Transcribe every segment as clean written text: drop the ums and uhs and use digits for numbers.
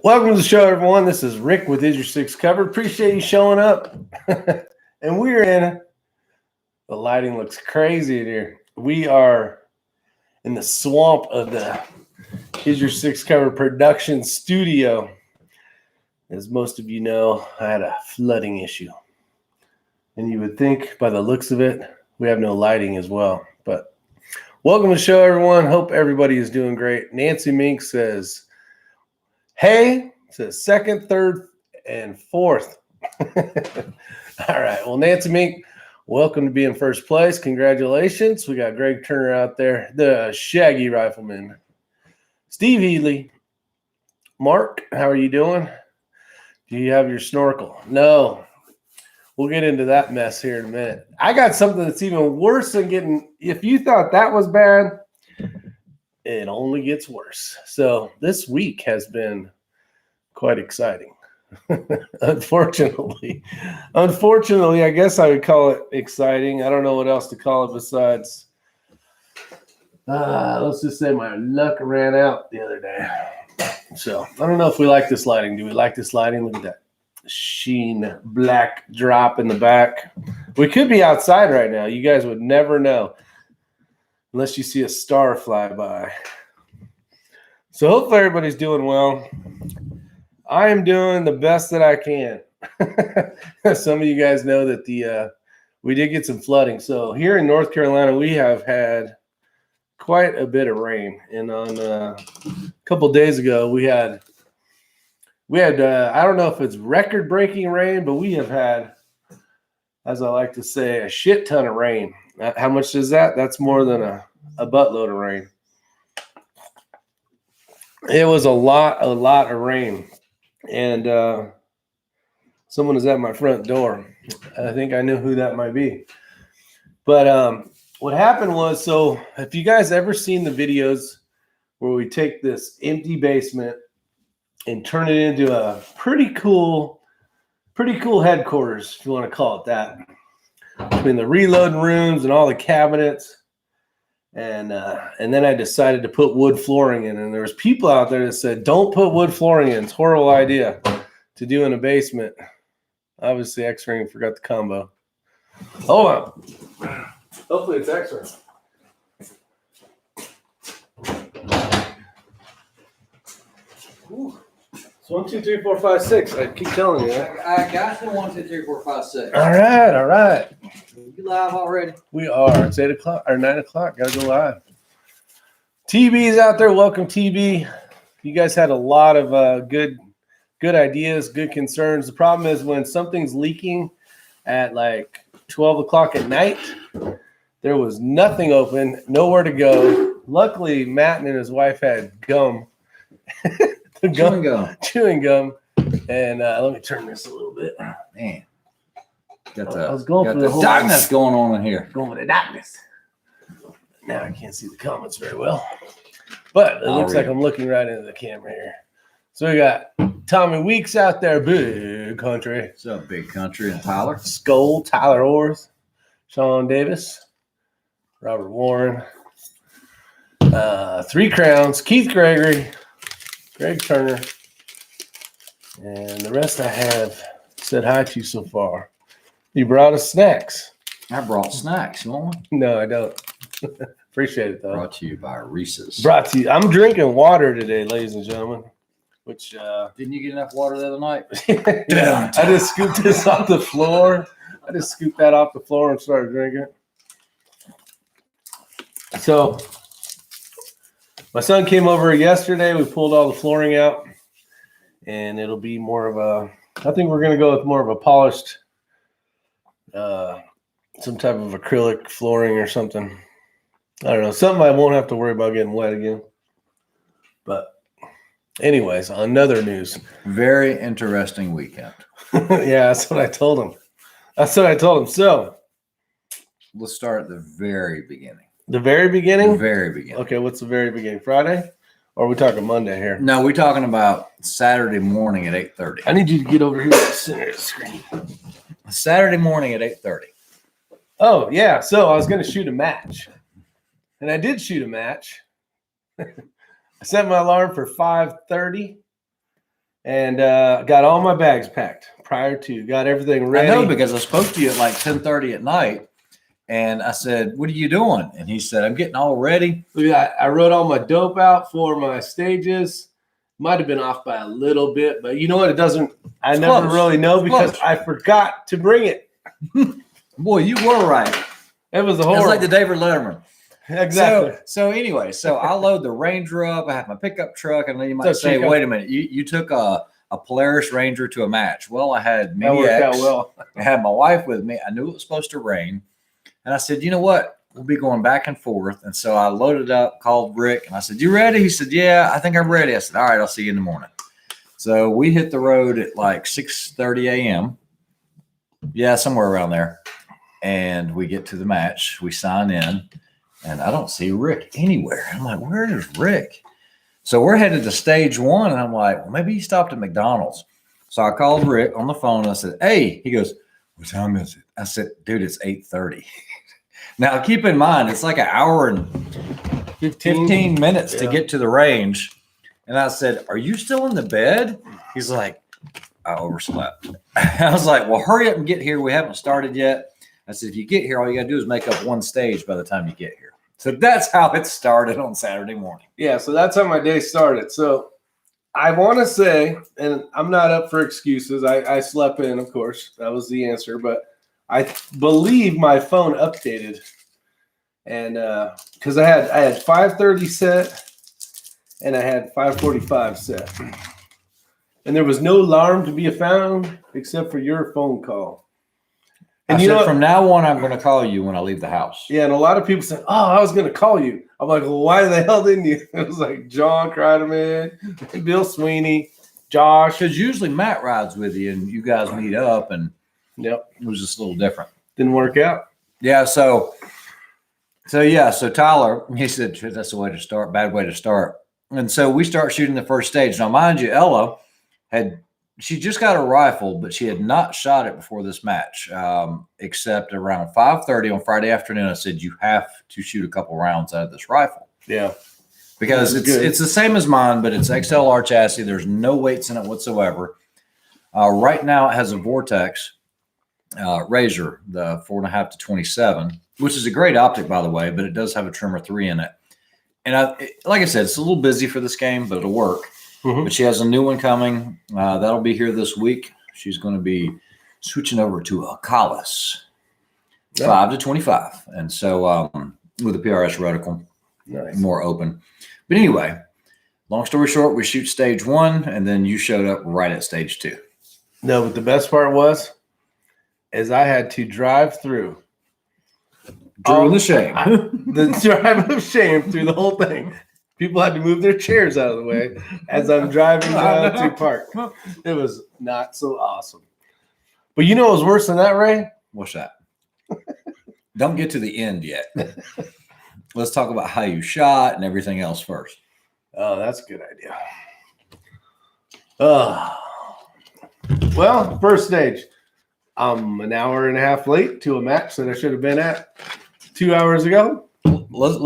Welcome to the show, everyone. This is Rick with Isyour6covered. Appreciate you showing up. And we're in, the lighting looks crazy in here. We are in the swamp of the Isyour6covered production studio. As most of you know, I had a flooding issue. And you would think by the looks of it, we have no lighting as well. But welcome to the show, everyone. Hope everybody is doing great. Nancy Mink says, hey, says second, third, and fourth. All right. Well, Nancy Mink, welcome to be in first place. Congratulations. We got Greg Turner out there, the Shaggy Rifleman. Steve Healy. Mark, how are you doing? Do you have your snorkel? No. We'll get into that mess here in a minute. I got something that's even worse than getting, if you thought that was bad, it only gets worse. So this week has been quite exciting. Unfortunately, I guess I would call it exciting. I don't know what else to call it besides, let's just say my luck ran out the other day. So I don't know if we like this lighting. Do we like this lighting? Look at that sheen black drop in the back. We could be outside right now. You guys would never know unless you see a star fly by. So hopefully everybody's doing well. I am doing the best that I can. Some of you guys know that we did get some flooding. So here in North Carolina, we have had quite a bit of rain. And on a couple of days ago, we had I don't know if it's record-breaking rain, but we have had, as I like to say, a shit ton of rain. How much is that? That's more than a buttload of rain. It was a lot of rain. And someone is at my front door. I think I knew who that might be. But what happened was, so if you guys ever seen the videos where we take this empty basement and turn it into a pretty cool headquarters, if you want to call it that, between the reloading rooms and all the cabinets. And then I decided to put wood flooring in, and there was people out there that said, don't put wood flooring in. It's a horrible idea to do in a basement. Obviously, X-Ring forgot the combo. Hold on. Hopefully it's X-Ring. Ooh. It's 1, 2, 3, 4, 5, 6. I keep telling you that. I got the 1, 2, 3, 4, 5, 6. All right. You live already? We are. It's 8 o'clock or 9 o'clock. Gotta go live. TB's out there. Welcome, TB. You guys had a lot of good ideas, good concerns. The problem is when something's leaking at like 12 o'clock at night, there was nothing open, nowhere to go. Luckily, Matt and his wife had gum. Chewing gum. And let me turn this a little bit. Man. I was going for the darkness going on in here. Going with the darkness. Now I can't see the comments very well. But it looks like I'm looking right into the camera here. So we got Tommy Weeks out there, big country. What's up, big country? And Tyler? Skull, Tyler Orth, Sean Davis, Robert Warren, Three Crowns, Keith Gregory, Greg Turner, and the rest I have said hi to so far. You brought us snacks. I brought snacks. You want one? No, I don't. Appreciate it, though. Brought to you by Reese's. Brought to you. I'm drinking water today, ladies and gentlemen. Which didn't you get enough water the other night? Yeah, I just scooped this off the floor. I just scooped that off the floor and started drinking it. So my son came over yesterday. We pulled all the flooring out, and it'll be more of a, I think we're going to go with more of a polished, some type of acrylic flooring or something. I don't know. Something I won't have to worry about getting wet again. But anyways, on other news. Very interesting weekend. Yeah, that's what I told him. So let's start at the very beginning. The very beginning? The very beginning. Okay, what's the very beginning? Friday? Or are we talking Monday here? No, we're talking about Saturday morning at 8:30. I need you to get over here to the center of the screen. Saturday morning at 8:30. Oh, yeah. So I was going to shoot a match. And I did shoot a match. I set my alarm for 5:30. and got all my bags packed prior to. Got everything ready. I know, because I spoke to you at like 10:30 at night, and I said, "What are you doing?" And he said, "I'm getting all ready." Look at that. I wrote all my dope out for my stages. Might have been off by a little bit, but you know what? It doesn't. I It's never close. really know It's because close. I forgot to bring it. Boy, you were right. It was a It's horrible. like the David Letterman. Exactly. So anyway, I load the Ranger up. I have my pickup truck, and then you might So say, cheap. "Wait a minute, you took a Polaris Ranger to a match." Well, I had That Mini worked X. out well. I had my wife with me. I knew it was supposed to rain, and I said, "You know what? We'll be going back and forth." And so I loaded up, called Rick, and I said, "You ready?" He said, "Yeah, I think I'm ready." I said, "All right, I'll see you in the morning." So we hit the road at like 6:30 a.m. Yeah, somewhere around there. And we get to the match. We sign in, and I don't see Rick anywhere. I'm like, "Where is Rick?" So we're headed to stage one, and I'm like, "Well, maybe he stopped at McDonald's." So I called Rick on the phone, and I said, "Hey," he goes, "What time is it?" I said, "Dude, it's 8:30. Now, keep in mind, it's like an hour and 15 minutes to get to the range. And I said, "Are you still in the bed?" He's like, "I overslept." I was like, "Well, hurry up and get here. We haven't started yet." I said, "If you get here, all you got to do is make up one stage by the time you get here." So that's how it started on Saturday morning. Yeah, so that's how my day started. So I want to say, and I'm not up for excuses. I slept in, of course. That was the answer. But I believe my phone updated. And because I had 5:30 set and I had 5:45 set. And there was no alarm to be found except for your phone call. And I you said, know, from now on, I'm going to call you when I leave the house. yeah, and a lot of people said, "Oh, I was going to call you." I'm like, "Well, why the hell didn't you?" It was like John Kreideman, Bill Sweeney, Josh. Because usually Matt rides with you and you guys meet up, and Yep, it was just a little different. didn't work out. Yeah, so Tyler, he said, "That's the way to start, bad way to start." And so we start shooting the first stage. Now, mind you, Ella she just got a rifle, but she had not shot it before this match, except around 5:30 on Friday afternoon. I said, "You have to shoot a couple rounds out of this rifle." Yeah, Because That's good. it's the same as mine, but it's XLR chassis. There's no weights in it whatsoever. Right now, it has a Vortex Razor, the 4.5 to 27, which is a great optic, by the way, but it does have a trimmer 3 in it. And like I said, it's a little busy for this game, but it'll work. Mhm. But she has a new one coming. That'll be here this week. She's going to be switching over to a Collis 5 to 25. And so with a PRS reticle, Nice. more open. But anyway, long story short, we shoot stage one, and then you showed up right at stage 2. No, but the best part is I had to drive through Drew the shame. the drive of shame through the whole thing. People had to move their chairs out of the way as I'm driving down to park. It was not so awesome. But you know what was worse than that, Ray? What's that? Don't get to the end yet. Let's talk about how you shot and everything else first. Oh, that's a good idea. Well, first stage. I'm an hour and a half late to a match that I should have been at 2 hours ago. Let's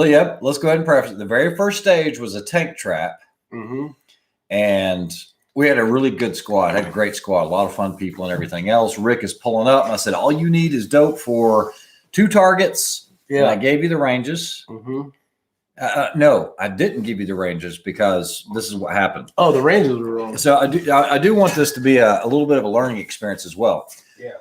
go ahead and preface it. The very first stage was a tank trap, and we had a really good squad. Had a great squad, a lot of fun people and everything else. Rick is pulling up, and I said, "All you need is dope for 2 targets." Yeah, and I gave you the ranges. No, I didn't give you the ranges because this is what happened. Oh, the ranges were wrong. So I do want this to be a little bit of a learning experience as well. Yeah.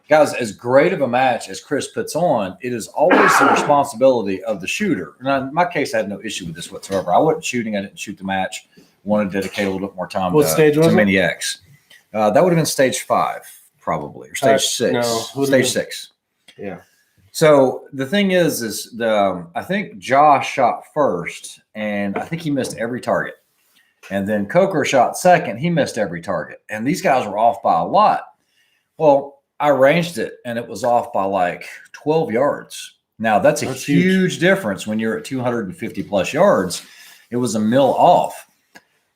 Guys, as great of a match as Chris puts on, it is always the responsibility of the shooter. And in my case, I had no issue with this whatsoever. I wasn't shooting. I didn't shoot the match. Wanted to dedicate a little bit more time to Mini X. That would have been stage 5, probably, or stage 6. No, stage 6. Yeah. So the thing is I think Josh shot first, and I think he missed every target. And then Coker shot second. He missed every target. And these guys were off by a lot. Well, I ranged it, and it was off by like 12 yards. Now, that's a huge difference when you're at 250 plus yards. It was a mil off.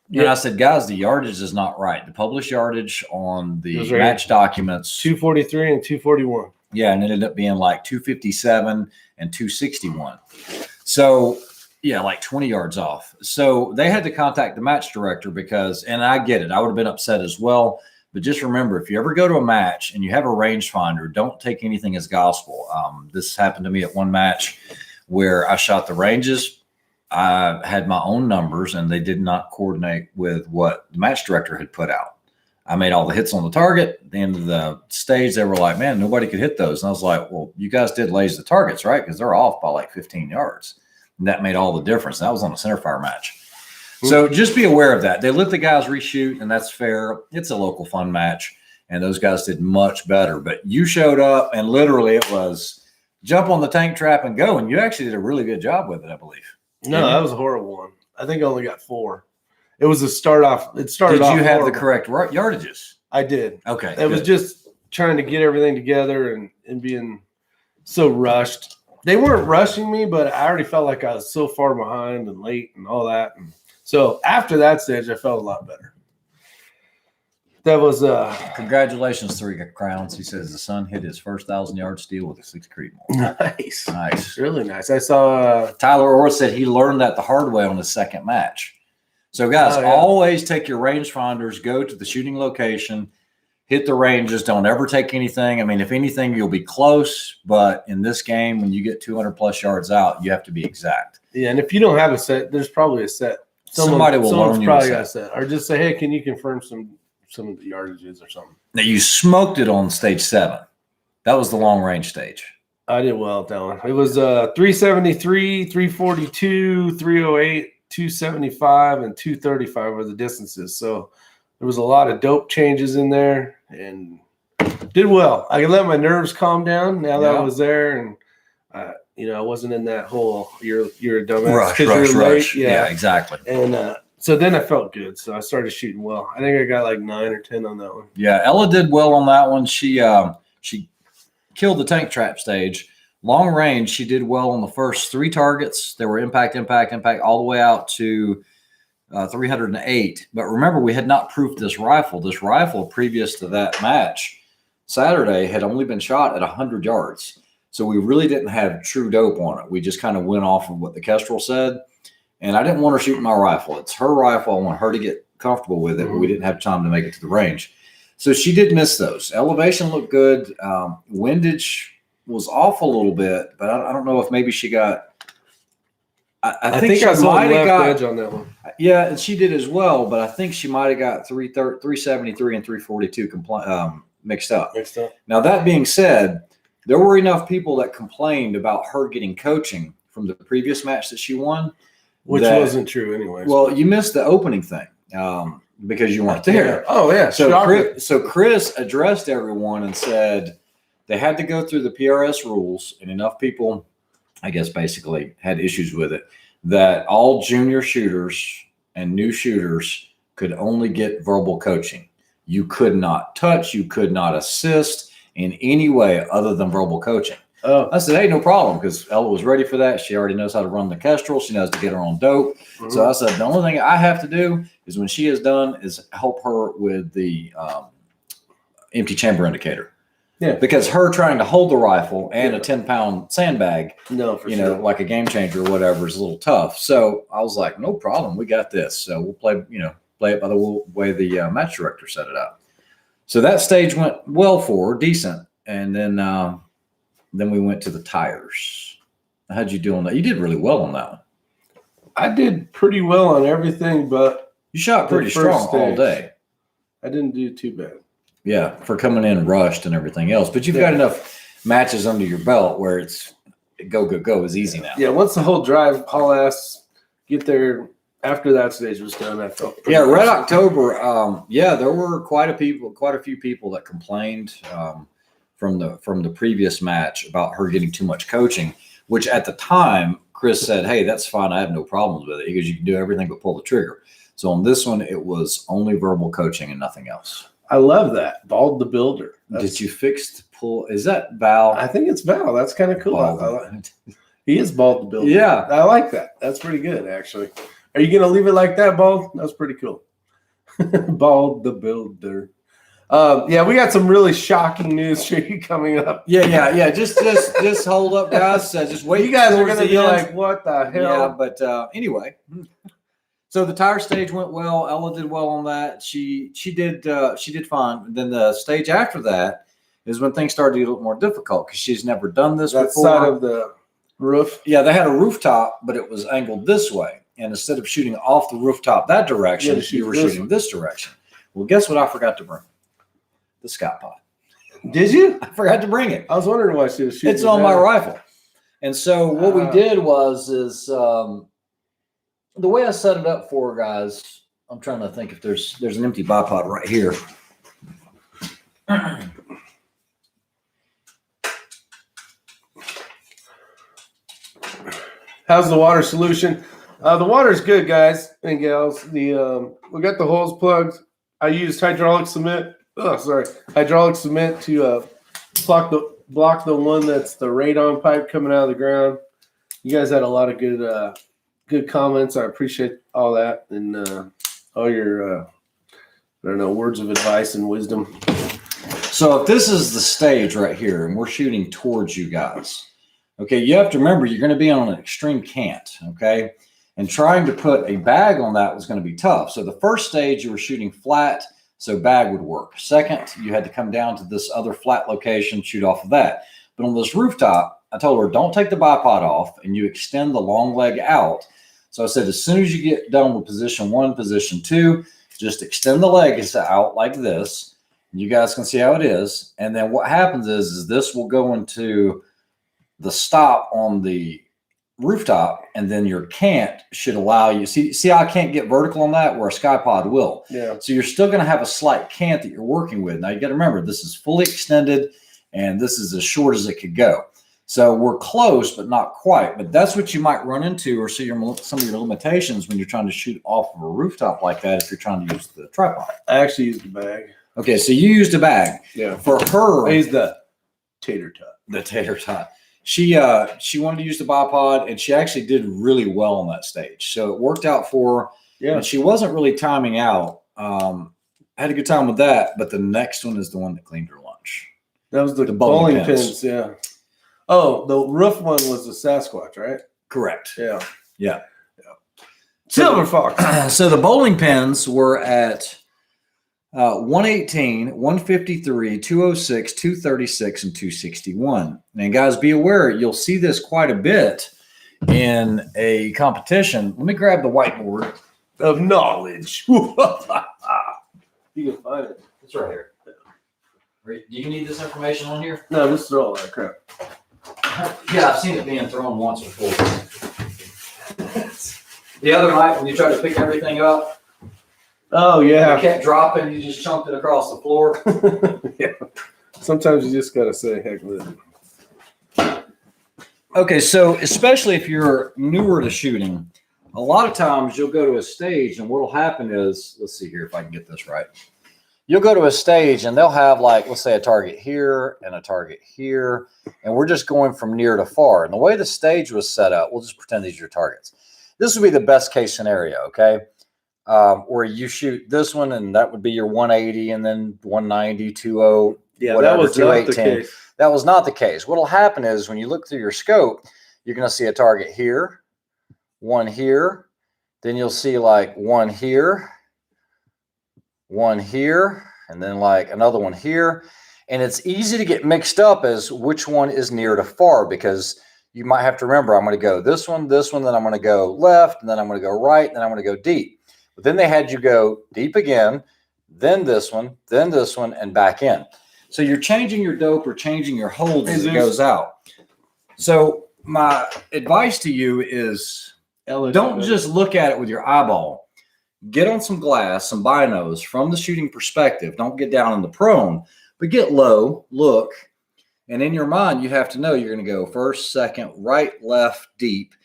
Yeah. And I said, guys, the yardage is not right. The published yardage on the match documents, 243 and 241. Yeah, and it ended up being like 257 and 261. So, Yeah, like 20 yards off. So they had to contact the match director because, and I get it, I would have been upset as well. But just remember, if you ever go to a match and you have a rangefinder, don't take anything as gospel. This happened to me at one match where I shot the ranges. I had my own numbers and they did not coordinate with what the match director had put out. I made all the hits on the target. At the end of the stage, they were like, man, nobody could hit those. And I was like, well, you guys did laze the targets, right? Because they're off by like 15 yards. And that made all the difference. That was on a center fire match. So just be aware of that. They let the guys reshoot, and that's fair. It's a local fun match, and those guys did much better. But you showed up, and literally it was jump on the tank trap and go. And you actually did a really good job with it, I believe. No, that was a horrible one. I think I only got 4. It was a start off. It started off. Did you have horrible. the correct yardages? I did. Okay. It was just trying to get everything together and being so rushed. They weren't rushing me, but I already felt like I was so far behind and late and all that. And so after that stage, I felt a lot better. That was congratulations, 3 crowns. He says the son hit his first 1,000-yard steal with a 6 Creedmoor. Nice, really nice. I saw Tyler Orr said he learned that the hard way on his second match. So guys, always take your rangefinders, go to the shooting location, hit the ranges. Don't ever take anything. I mean, if anything, you'll be close. But in this game, when you get 200 plus yards out, you have to be exact. Yeah, and if you don't have a set, there's probably a set. Somebody will loan you probably got a set, or just say, hey, can you confirm some of the yardages or something? Now you smoked it on stage 7. That was the long range stage. I did well at that one. It was 373, 342, 308, 275, and 235 were the distances. So there was a lot of dope changes in there, and did well. I could let my nerves calm down now that I was there, and I wasn't in that whole you're a dumbass rush. Yeah, exactly. And so then I felt good. So I started shooting well. I think I got like 9 or 10 on that one. Yeah, Ella did well on that one. She killed the tank trap stage. Long range, she did well on the first 3 targets. They were impact, all the way out to 308. But remember, we had not proofed this rifle. This rifle, previous to that match, Saturday, had only been shot at 100 yards. So we really didn't have true dope on it. We just kind of went off of what the Kestrel said. And I didn't want her shooting my rifle. It's her rifle. I want her to get comfortable with it, but we didn't have time to make it to the range. So she did miss those. Elevation looked good. Windage was off a little bit, but I don't know if maybe she got – I think I saw might have got edge on that one. Yeah, and she did as well, but I think she might have got 373 and 342 mixed up. Now, that being said, there were enough people that complained about her getting coaching from the previous match that she won. Which wasn't true anyway. Well, you missed the opening thing because you weren't there. Oh, yeah. So Chris addressed everyone and said they had to go through the PRS rules, and enough people, I guess, basically had issues with it, that all junior shooters and new shooters could only get verbal coaching. You could not touch, you could not assist in any way other than verbal coaching. Oh. I said, hey, no problem, because Ella was ready for that. She already knows how to run the Kestrel. She knows to get her on dope. Mm-hmm. So I said, the only thing I have to do is when she is done is help her with the empty chamber indicator. Yeah. Because her trying to hold the rifle and a 10-pound sandbag, like a game changer or whatever, is a little tough. So I was like, no problem. We got this. So we'll play it by the way the match director set it up. So that stage went well for her, decent. And then we went to the tires. How'd you do on that? You did really well on that one. I did pretty well on everything, but you shot pretty strong all day. I didn't do too bad. Yeah, for coming in rushed and everything else. But you've got enough matches under your belt where it's go is easy now. Yeah, once the whole drive, haul ass, get there after that stage was done, I felt pretty Red October, there were quite a few people that complained from the previous match about her getting too much coaching, which at the time Chris said, hey, that's fine. I have no problems with it because you can do everything but pull the trigger. So on this one, it was only verbal coaching and nothing else. I love that. Bald the Builder. Did you fix the pull? Is that Val? I think it's Val. That's kind of cool. He is Bald the Builder. Yeah. I like that. That's pretty good, actually. Are you going to leave it like that, Bald? That's pretty cool. Bald the Builder. Yeah, we got some really shocking news for you coming up. Yeah. Just hold up, guys. Just wait. You guys are towards going to the be end. like, what the hell? Yeah, but anyway. So the tire stage went well. Ella did well on that. She did fine. Then the stage after that is when things started to get a little more difficult because she's never done this that before. Side of the roof. Yeah, they had a rooftop, but it was angled this way. And instead of shooting off the rooftop that direction, you were shooting this direction. Well, guess what I forgot to bring? The sky pod. Did you? I forgot to bring it. I was wondering why she was shooting. It's on my rifle. And so what we did is the way I set it up for guys, I'm trying to think if there's an empty bipod right here. How's the water solution? The water's good, guys and gals. We got the holes plugged. I used hydraulic cement. Hydraulic cement to block the one that's the radon pipe coming out of the ground. You guys had a lot of good comments. I appreciate all that and all your I don't know, words of advice and wisdom. So if this is the stage right here and we're shooting towards you guys, okay, you have to remember you're going to be on an extreme cant, okay? And trying to put a bag on that was going to be tough. So the first stage you were shooting flat, so bag would work. Second, you had to come down to this other flat location, shoot off of that. But on this rooftop, I told her, don't take the bipod off and you extend the long leg out. So I said, as soon as you get done with position 1, position 2, just extend the leg out like this. You guys can see how it is. And then what happens is this will go into the stop on the rooftop, and then your cant should allow you. See how I can't get vertical on that where a sky pod will. Yeah. So you're still going to have a slight cant that you're working with. Now you got to remember this is fully extended and this is as short as it could go. So we're close, but not quite. But that's what you might run into or see some of your limitations when you're trying to shoot off of a rooftop like that if you're trying to use the tripod. I actually used a bag. Okay, so you used a bag. Yeah. For her, I used the tater tot. The tater tot. She wanted to use the bipod, and she actually did really well on that stage. So it worked out for her. Yeah. And she wasn't really timing out. I had a good time with that, but the next one is the one that cleaned her lunch. That was the bowling pins. Yeah. Oh, the roof one was the Sasquatch, right? Correct. Yeah. Yeah. Silver fox. So the bowling pins were at 118, 153, 206, 236, and 261. And guys, be aware, you'll see this quite a bit in a competition. Let me grab the whiteboard of knowledge. You can find it. It's right here. Do you need this information on here? No, just throw all that crap. Yeah, I've seen it being thrown once before. The other night when you tried to pick everything up. Oh, yeah. You kept dropping, you just chunked it across the floor. Yeah. Sometimes you just got to say, heck with it. Okay, so especially if you're newer to shooting, a lot of times you'll go to a stage and what'll happen is, let's see here if I can get this right. You'll go to a stage and they'll have like, let's say a target here and a target here. And we're just going from near to far. And the way the stage was set up, we'll just pretend these are your targets. This would be the best case scenario, okay? Where you shoot this one and that would be your 180 and then 190, 20, yeah, whatever, that was not the case. That was not the case. What'll happen is when you look through your scope, you're going to see a target here, one here, then you'll see like one here, and then like another one here. And it's easy to get mixed up as which one is near to far because you might have to remember, I'm going to go this one, then I'm going to go left, and then I'm going to go right, and then I'm going to go deep. But then they had you go deep again, then this one, and back in. So you're changing your dope or changing your holds as it goes out. So my advice to you is don't just look at it with your eyeball. Get on some glass, some binos from the shooting perspective. Don't get down in the prone, but get low, look. And in your mind, you have to know you're going to go first, second, right, left, deep,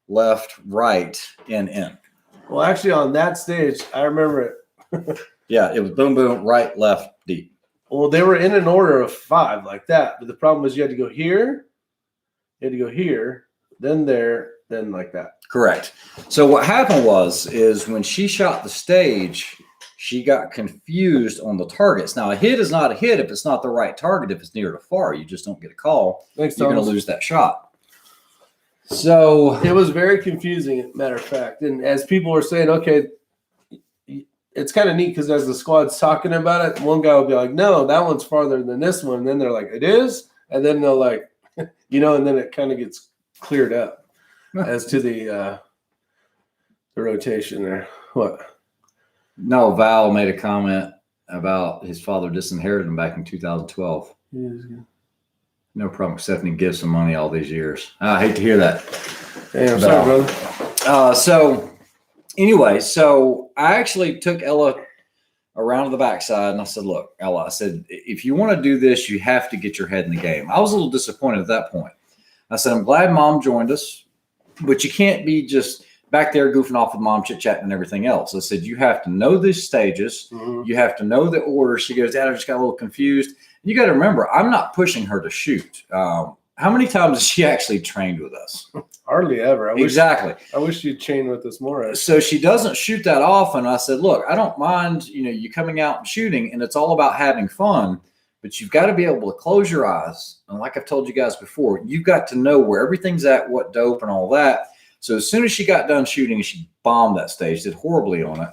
left, right, in. Well, actually, on that stage, I remember it. Yeah, it was boom, boom, right, left, deep. Well, they were in an order of 5 like that. But the problem was you had to go here, then there, then like that. Correct. So what happened is when she shot the stage, she got confused on the targets. Now, a hit is not a hit if it's not the right target. If it's near to far, you just don't get a call. Thanks, You're going Thomas. to lose that shot. So it was very confusing, matter of fact. And as people were saying, okay, it's kind of neat because as the squad's talking about it, one guy will be like, no, that one's farther than this one. And then they're like, it is? And then they'll like, you know, and then it kind of gets cleared up as to the rotation there. What? No, Val made a comment about his father disinherited him back in 2012. No problem. Stephanie gives some money all these years. I hate to hear that. Hey, I'm sorry, brother. So anyway, so I actually took Ella around to the backside and I said, look, Ella, I said, if you want to do this, you have to get your head in the game. I was a little disappointed at that point. I said, I'm glad Mom joined us, but you can't be just back there goofing off with Mom, chit-chatting and everything else. I said, you have to know these stages. Mm-hmm. You have to know the order. She goes, Dad, I just got a little confused. You got to remember, I'm not pushing her to shoot. How many times has she actually trained with us? Hardly ever. Exactly. I wish you'd train with us more. So she doesn't shoot that often. I said, look, I don't mind, you know, you coming out and shooting, and it's all about having fun, but you've got to be able to close your eyes. And like I've told you guys before, you've got to know where everything's at, what dope and all that. So as soon as she got done shooting, she bombed that stage, did horribly on it.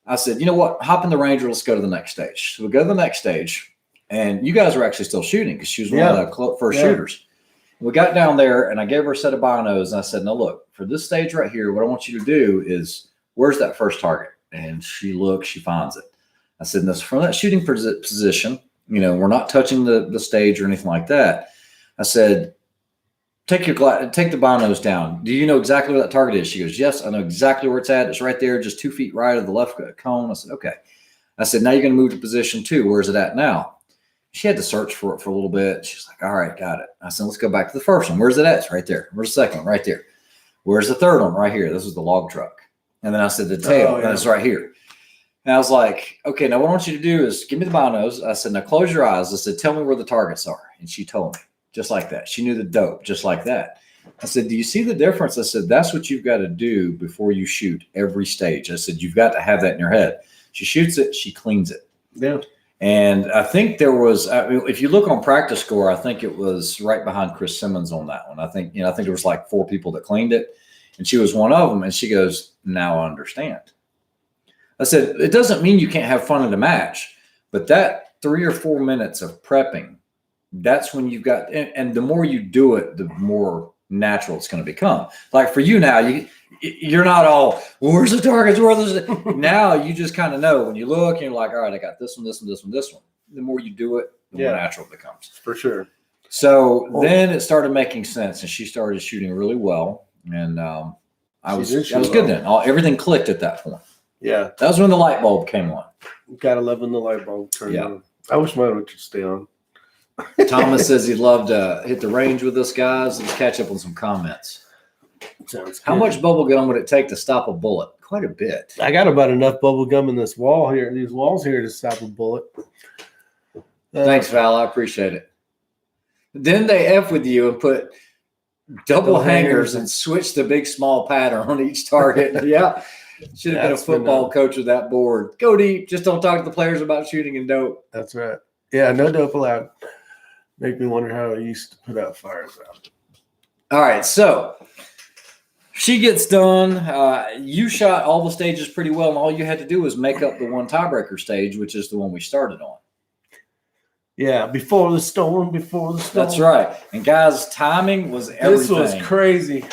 I said, you know what? Hop in the Ranger. Let's go to the next stage. So we go to the next stage, and you guys were actually still shooting because she was one of the first shooters. We got down there, and I gave her a set of binos, and I said, now look, for this stage right here, what I want you to do is, where's that first target? And she looks, she finds it. I said, this from that shooting position, you know, we're not touching the stage or anything like that. I said, take the binos down. Do you know exactly where that target is? She goes, yes, I know exactly where it's at. It's right there, just 2 feet right of the left cone. I said, okay. I said, now you're going to move to position 2. Where's it at now? She had to search for it for a little bit. She's like, all right, got it. I said, let's go back to the first one. Where's it at? It's right there. Where's the second one? Right there. Where's the third one? Right here. This is the log truck. And then I said, the tail. And it's right here. And I was like, okay, now what I want you to do is give me the binos. I said, now close your eyes. I said, tell me where the targets are. And she told me just like that. She knew the dope just like that. I said, do you see the difference? I said, that's what you've got to do before you shoot every stage. I said, you've got to have that in your head. She shoots it. She cleans it. Yeah. And I think there was, if you look on practice score, I think it was right behind Chris Simmons on that one. I think there was like 4 people that cleaned it, and she was one of them. And she goes, now I understand. I said, it doesn't mean you can't have fun in a match, but that 3 or 4 minutes of prepping, that's when you've got, and the more you do it, the more natural it's going to become. Like for you now, you're not all, well, where's the targets? Now you just kind of know when you look and you're like, all right, I got this one, this one, this one, this one. The more you do it, the more natural it becomes. For sure. So then it started making sense, and she started shooting really well. And I was good then. Everything clicked at that point. Yeah. That was when the light bulb came on. Gotta love when the light bulb turned on. I wish mine would just stay on. Thomas says he'd love to hit the range with us, guys. Let's catch up on some comments. Sounds good. How much bubble gum would it take to stop a bullet? Quite a bit. I got about enough bubble gum in this wall here, these walls here, to stop a bullet. Thanks, Val. I appreciate it. Then they F with you and put double hangers and switch the big small pattern on each target. Yeah. Should have been a football coach with that board. Go deep. Just don't talk to the players about shooting and dope. That's right. Yeah, no dope allowed. Make me wonder how I used to put out fires out. All right, so she gets done. You shot all the stages pretty well, and all you had to do was make up the one tiebreaker stage, which is the one we started on. Yeah, before the storm. That's right. And guys, timing was everything. This was crazy.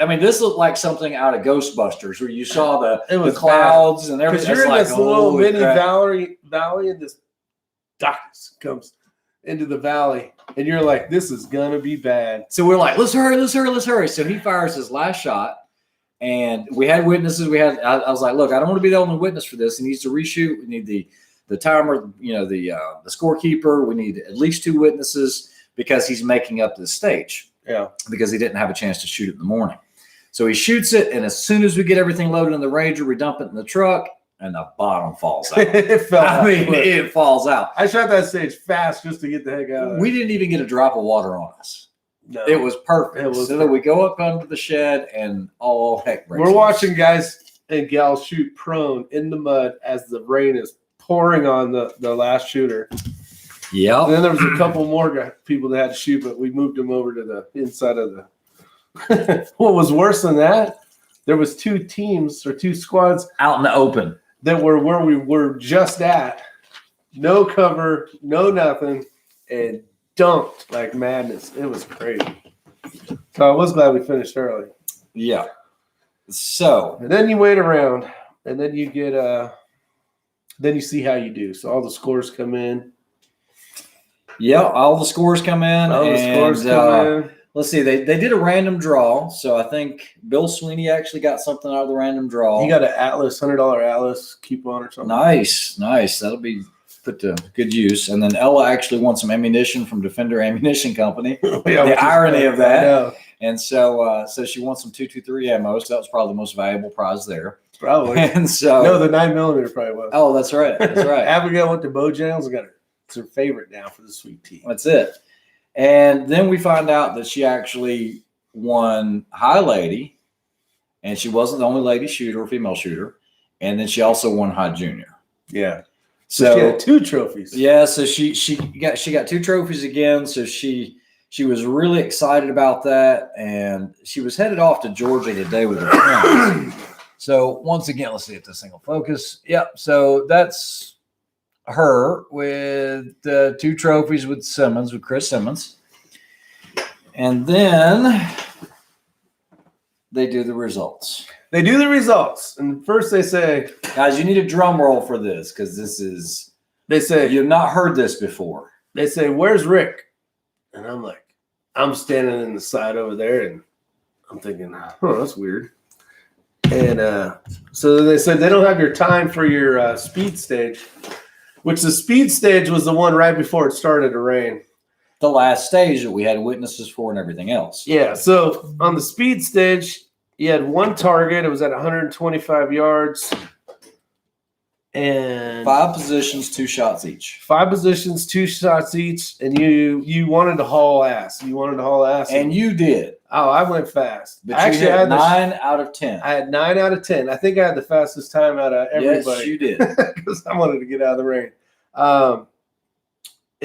I mean, this looked like something out of Ghostbusters, where you saw the clouds and everything. Because you're in this little mini valley, and this darkness comes into the valley, and you're like, this is gonna be bad. So we're like, let's hurry. So he fires his last shot, and we had witnesses. I was like, look, I don't want to be the only witness for this. He needs to reshoot. We need the timer, the scorekeeper. We need at least 2 witnesses because he's making up this stage. Yeah. Because he didn't have a chance to shoot it in the morning. So he shoots it, and as soon as we get everything loaded in the Ranger, we dump it in the truck, and the bottom falls out. It falls out. I shot that stage fast just to get the heck out of there. We didn't even get a drop of water on us. No. It was perfect. So then we go up under the shed, and all heck breaks loose. We're watching, guys, and gals shoot prone in the mud as the rain is pouring on the last shooter. Yeah. And then there was a couple more people that had to shoot, but we moved them over to the inside of the. What was worse than that? There was 2 teams or 2 squads Out in the open. that were where we were just at. No cover, no nothing, and dumped like madness. It was crazy. So I was glad we finished early. Yeah. So. And then you wait around, and then you get then you see how you do. So all the scores come in. Yeah, all the scores come in. All the scores come in. Let's see. They did a random draw. So I think Bill Sweeney actually got something out of the random draw. He got an Atlas, $100 Atlas coupon or something. Nice. That'll be put to good use. And then Ella actually won some ammunition from Defender Ammunition Company. The irony of that. And so she won some 223 ammo. So that was probably the most valuable prize there. Probably. And so no, the 9mm probably was. Oh, that's right. That's right. Abigail went to Bojangles and got her. It's her favorite now for the sweet tea. That's it. And then we find out that she actually won High Lady, and she wasn't the only lady shooter or female shooter. And then she also won High Junior. Yeah. So she had 2 trophies. Yeah. So she got 2 trophies again. So she was really excited about that, and she was headed off to Georgia today with her friends. So once again, let's see if this thing will focus. Yep. So that's her with 2 trophies with Chris Simmons. And then they do the results. They do the results. And first they say, guys, you need a drum roll for this because they say, you've not heard this before. They say, where's Rick? And I'm like, I'm standing in the side over there, and I'm thinking, oh, that's weird. And so they said they don't have your time for your speed stage, which the speed stage was the one right before it started to rain. The last stage that we had witnesses for and everything else. Yeah. So on the speed stage, you had 1 target. It was at 125 yards. And 5 positions, 2 shots each. 5 positions, 2 shots each. And you wanted to haul ass. You wanted to haul ass. And you did. Oh, I went fast. But actually, I had 9 out of 10. I had 9 out of 10. I think I had the fastest time out of everybody. Yes, you did. Because I wanted to get out of the rain.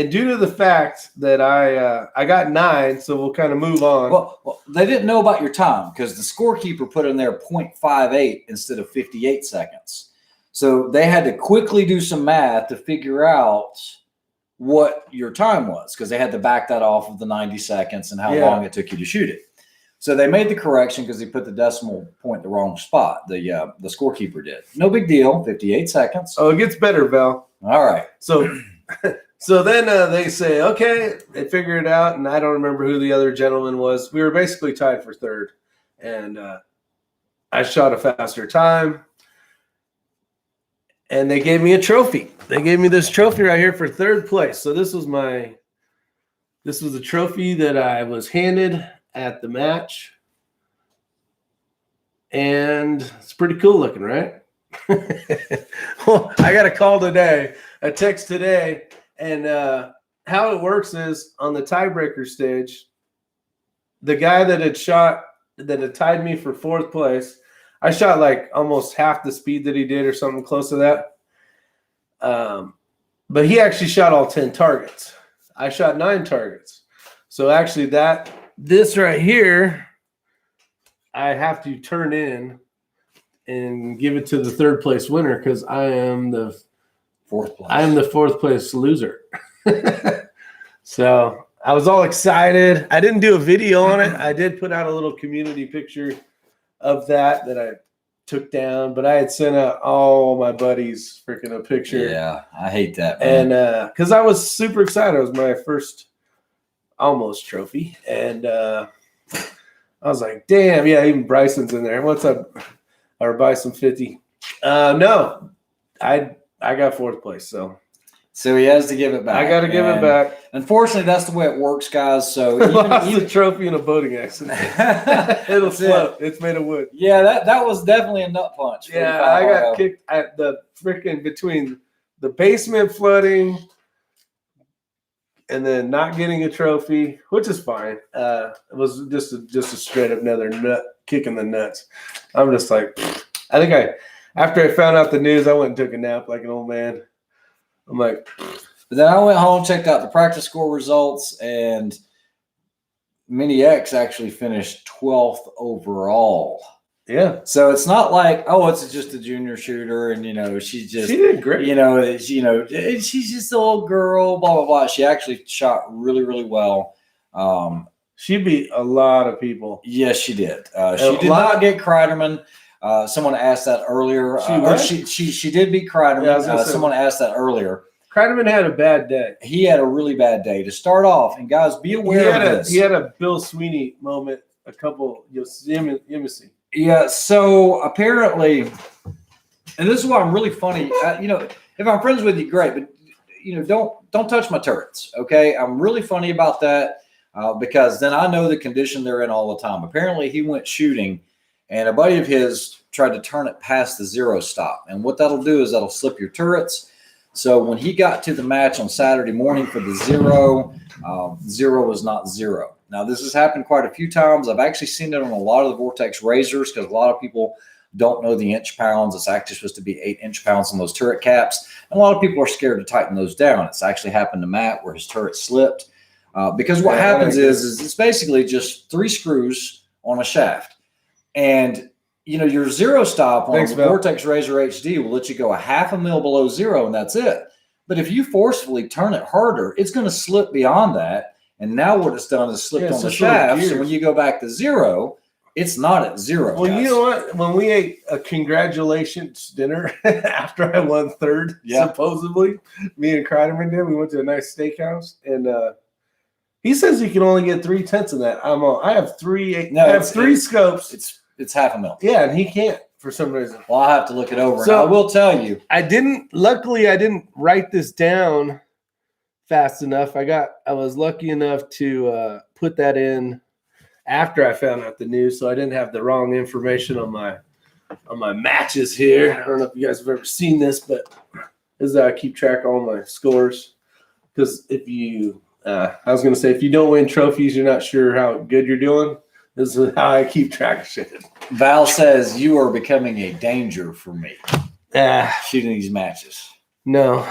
And due to the fact that I got 9, so we'll kind of move on. Well, they didn't know about your time because the scorekeeper put in there 0.58 instead of 58 seconds. So they had to quickly do some math to figure out what your time was because they had to back that off of the 90 seconds and how long it took you to shoot it. So they made the correction because they put the decimal point the wrong spot. The scorekeeper did. No big deal. 58 seconds. Oh, it gets better, Val. All right. So then they say, okay, they figure it out, and I don't remember who the other gentleman was. We were basically tied for 3rd, and I shot a faster time, and they gave me a trophy. They gave me this trophy right here for 3rd place. So this was the trophy that I was handed at the match, and it's pretty cool looking, right? Well, I got a call today, a text today, and how it works is on the tiebreaker stage, the guy that had tied me for 4th place, I shot like almost half the speed that he did or something close to that. But he actually shot all 10 targets. I shot 9 targets. So actually this right here, I have to turn in and give it to the 3rd place winner because I am the 4th place. I am the 4th place loser. So I was all excited. I didn't do a video on it. I did put out a little community picture of that I took down, but I had sent out all my buddies freaking a picture. Yeah, I hate that, man. And because I was super excited. It was my first almost trophy. And I was like, damn, yeah, even Bryson's in there. What's up? Or Bryson 50. No, I got 4th place, so he has to give it back. I got to give it back. Unfortunately, that's the way it works, guys. So even the trophy in a boating accident. It'll float. It's made of wood. Yeah, that was definitely a nut punch. Yeah, I got kicked at the freaking between the basement flooding and then not getting a trophy, which is fine. It was just a straight up another nut kick in the nuts. I'm just like, I think after I found out the news, I went and took a nap like an old man. I'm like, but then I went home, checked out the practice score results, and Mini X actually finished 12th overall. yeah. So it's not like, oh, it's just a junior shooter, and she did great. She's just a little girl, blah blah blah. She actually shot really, really well. She beat a lot of people. Yes, she did. She did not get Kreiderman. Someone asked that earlier. She did beat Kreiderman. Yeah, someone asked that earlier. Kreiderman had a bad day. He had a really bad day to start off. And guys, be aware of this. He had a Bill Sweeney moment. A couple Yosemite. Yeah. So apparently, and this is why I'm really funny. If I'm friends with you, great, but don't touch my turrets. Okay, I'm really funny about that because then I know the condition they're in all the time. Apparently, he went shooting, and a buddy of his tried to turn it past the zero stop, and what that'll do is that'll slip your turrets. So when he got to the match on Saturday morning for the zero was not zero. Now, this has happened quite a few times. I've actually seen it on a lot of the Vortex razors because a lot of people don't know the inch pounds. It's actually supposed to be 8 inch pounds on those turret caps. And a lot of people are scared to tighten those down. It's actually happened to Matt where his turret slipped. Because what happens is it's basically just 3 screws on a shaft. And your zero stop on the Vortex Razor HD will let you go a 0.5 mil below zero, and that's it. But if you forcefully turn it harder, it's going to slip beyond that. And now what it's done is slipped on the shaft. So when you go back to zero, it's not at zero. Well, guys. You know what? When we ate a congratulations dinner after I won third, supposedly, me and Kreiderman did. We went to a nice steakhouse, and he says he can only get 3/10 of that. I have 3 scopes. It's 0.5 mil. Yeah, and he can't for some reason. Well, I'll have to look it over. So I will tell you. Luckily, I didn't write this down fast enough. I was lucky enough to put that in after I found out the news, so I didn't have the wrong information on my matches here. I don't know if you guys have ever seen this, but this is how I keep track of all my scores. Because if you don't win trophies, you're not sure how good you're doing. This is how I keep track of shit. Val says you are becoming a danger for me. Shooting these matches. No.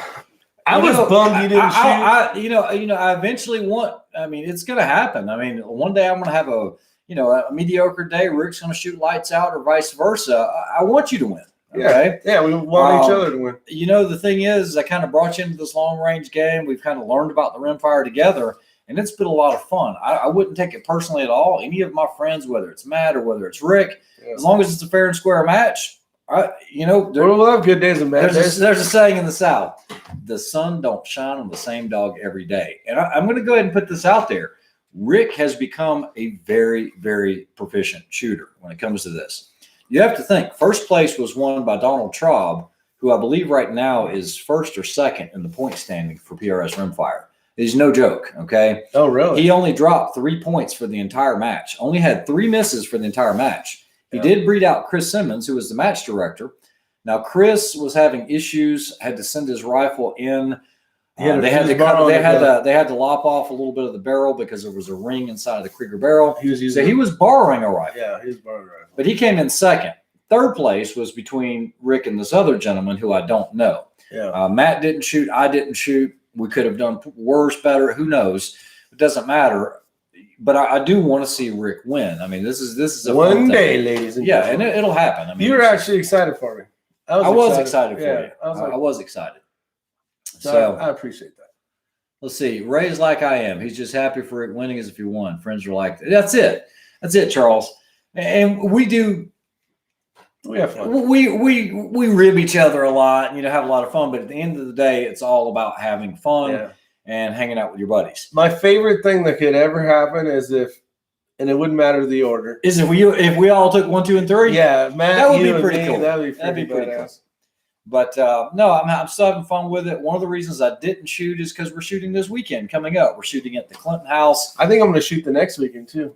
I was bummed you didn't shoot. I eventually want. I mean, it's going to happen. I mean, one day I'm going to have a mediocre day. Rick's going to shoot lights out, or vice versa. I want you to win. Okay. Yeah, we want each other to win. The thing is, I kind of brought you into this long range game. We've kind of learned about the rimfire together, and it's been a lot of fun. I wouldn't take it personally at all. Any of my friends, whether it's Matt or whether it's Rick, as long as it's a fair and square match. We'll have good days and bad days. There's a saying in the South: the sun don't shine on the same dog every day. And I'm going to go ahead and put this out there. Rick has become a very, very proficient shooter when it comes to this. You have to think. First place was won by Donald Traub, who I believe right now is first or second in the point standing for PRS rimfire. He's no joke. Okay. Oh, really? He only dropped 3 points for the entire match. Only had 3 misses for the entire match. He did breed out Chris Simmons, who was the match director. Now, Chris was having issues, had to send his rifle in. They had to lop off a little bit of the barrel because there was a ring inside of the Krieger barrel. He was borrowing a rifle. Yeah, he was borrowing a rifle. But he came in second. Third place was between Rick and this other gentleman who I don't know. Yeah. Matt didn't shoot. I didn't shoot. We could have done worse, better. Who knows? It doesn't matter. But I do want to see Rick win. I mean, this is a one day, ladies and gentlemen. And it'll happen. I mean, you were actually excited for me. I was excited for you. I was excited. So I appreciate that. Let's see. Ray's like I am. He's just happy for Rick winning as if he won. Friends are like, that's it. That's it, Charles. And we do. We have fun. We rib each other a lot and have a lot of fun. But at the end of the day, it's all about having fun and hanging out with your buddies. My favorite thing that could ever happen is and it wouldn't matter the order. Is if we all took 1, 2, and 3? Yeah, Matt, that would be pretty cool. That'd be pretty cool. But no, I'm still having fun with it. One of the reasons I didn't shoot is because we're shooting this weekend coming up. We're shooting at the Clinton House. I think I'm going to shoot the next weekend too.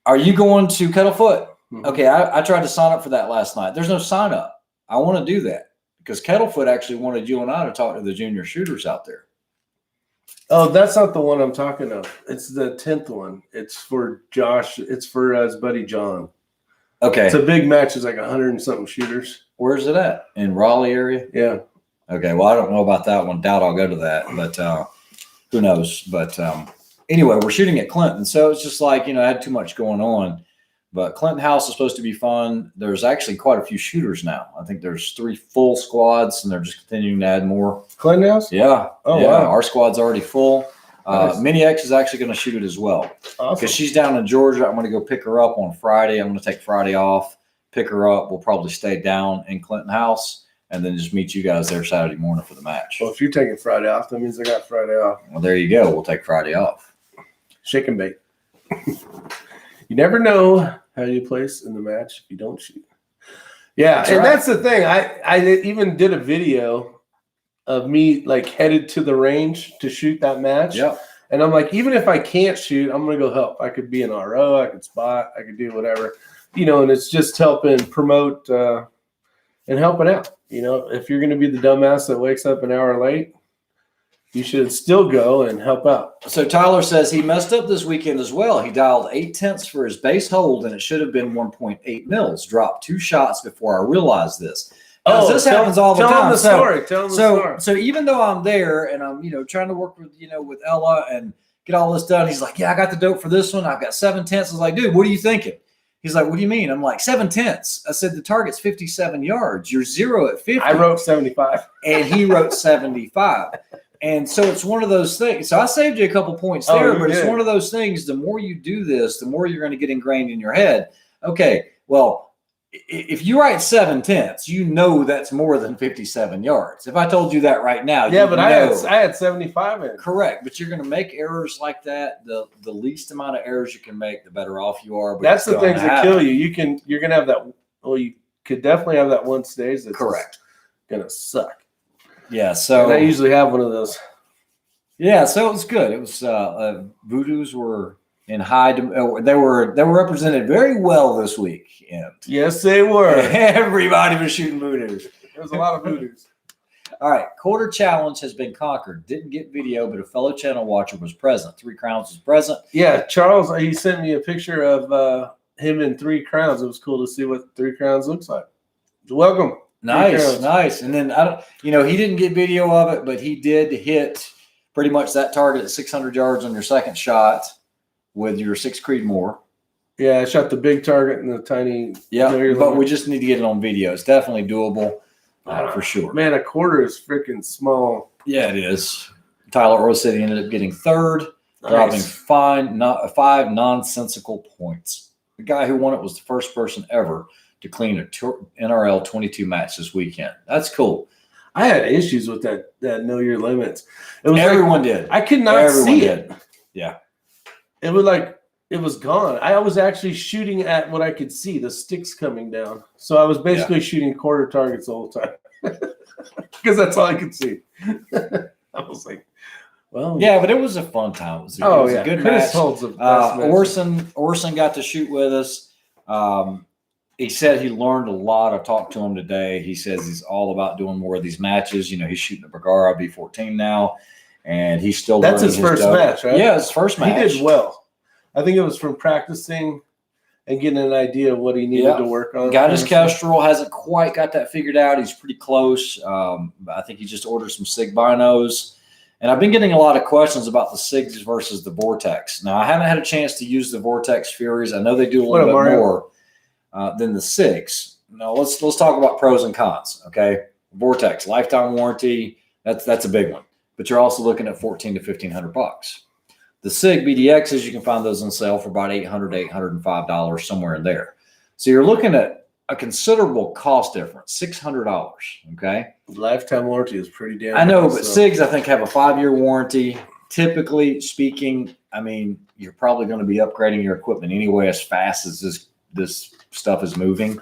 Are you going to Kettlefoot? Mm-hmm. Okay, I tried to sign up for that last night. There's no sign up. I want to do that because Kettlefoot actually wanted you and I to talk to the junior shooters out there. Oh, that's not the one I'm talking of. It's the 10th one. It's for Josh. It's for his buddy John. Okay. It's a big match. It's like 100 and something shooters. Where's it at? In Raleigh area? Yeah. Okay. Well, I don't know about that one. Doubt I'll go to that, but who knows? But anyway, we're shooting at Clinton. So it's just like, I had too much going on. But Clinton House is supposed to be fun. There's actually quite a few shooters now. I think there's 3 full squads, and they're just continuing to add more. Clinton House? Yeah. Oh, yeah. wow. Our squad's already full. Nice. Mini X is actually going to shoot it as well. Awesome. Because she's down in Georgia. I'm going to go pick her up on Friday. I'm going to take Friday off, pick her up. We'll probably stay down in Clinton House, and then just meet you guys there Saturday morning for the match. Well, if you're taking Friday off, that means I got Friday off. Well, there you go. We'll take Friday off. Shake and bake. You never know how you place in the match if you don't shoot. Yeah, That's and right. that's the thing. I even did a video of me like headed to the range to shoot that match. Yep. And I'm like, even if I can't shoot, I'm gonna go help. I could be an RO, I could spot, I could do whatever, and it's just helping promote and helping out. If you're gonna be the dumbass that wakes up an hour late, you should still go and help out. So Tyler says he messed up this weekend as well. He dialed 8/10 for his base hold, and it should have been 1.8 mils. Dropped 2 shots before I realized this. This happens all the time. Tell him the story. Tell him the story. So even though I'm there and I'm trying to work with with Ella and get all this done, he's like, yeah, I got the dope for this one. I've got 7/10. I was like, dude, what are you thinking? He's like, what do you mean? I'm like, 7/10. I said the target's 57 yards. You're 0 at 50. I wrote 75, and he wrote 75. And so it's one of those things. So I saved you a couple points there, but it's one of those things. The more you do this, the more you're going to get ingrained in your head. Okay, well, if you write 7/10, that's more than 57 yards. If I told you that right now, but I had 75 in. Correct, but you're going to make errors like that. The least amount of errors you can make, the better off you are. But that's the things that kill you. You're going to have that. Well, you could definitely have that one stage that's correct. Going to suck. Yeah, so and I usually have one of those. Yeah, so it was good. It was Voodoos were in high. They were represented very well this weekend. Yes, they were. Everybody was shooting Voodoos. There was a lot of Voodoos. All right, quarter challenge has been conquered. Didn't get video, but a fellow channel watcher was present. 3 Crowns was present. Yeah, Charles. He sent me a picture of him in 3 Crowns. It was cool to see what 3 Crowns looks like. Welcome. Nice. And then he didn't get video of it, but he did hit pretty much that target at 600 yards on your second shot with your 6 Creedmoor. Yeah, I shot the big target and the tiny. Yeah, but we just need to get it on video. It's definitely doable for sure. Man, a quarter is freaking small. Yeah, it is. Tyler Orsetti ended up getting 3rd, dropping 5 nonsensical points. The guy who won it was the first person ever to clean a NRL 22 match this weekend. That's cool. I had issues with that know your limits. It was Everyone did. I could not see it. Yeah. It was gone. I was actually shooting at what I could see, the sticks coming down. So I was basically shooting quarter targets the whole time because that's all I could see. I was like, well, yeah, but it was a fun time. It was a good match. Orson got to shoot with us. He said he learned a lot. I talked to him today. He says he's all about doing more of these matches. He's shooting a Bergara B14 now, and he's still that's his first match, right? Yeah, his first match. He did well. I think it was from practicing and getting an idea of what he needed to work on. Got his Kestrel, hasn't quite got that figured out. He's pretty close. I think he just ordered some SIG binos. And I've been getting a lot of questions about the SIGs versus the Vortex. Now, I haven't had a chance to use the Vortex Furies. I know they do a little bit more than the SIGs. Now, let's talk about pros and cons, okay? Vortex, lifetime warranty, that's a big one. But you're also looking at $1,400 to $1,500. The SIG BDXs, you can find those on sale for about $800 to $805, somewhere in there. So you're looking at a considerable cost difference, $600, okay? Lifetime warranty is pretty damn I know, nice, but SIGs, I think, have a 5-year warranty. Typically speaking, I mean, you're probably going to be upgrading your equipment anyway as fast as this stuff is moving.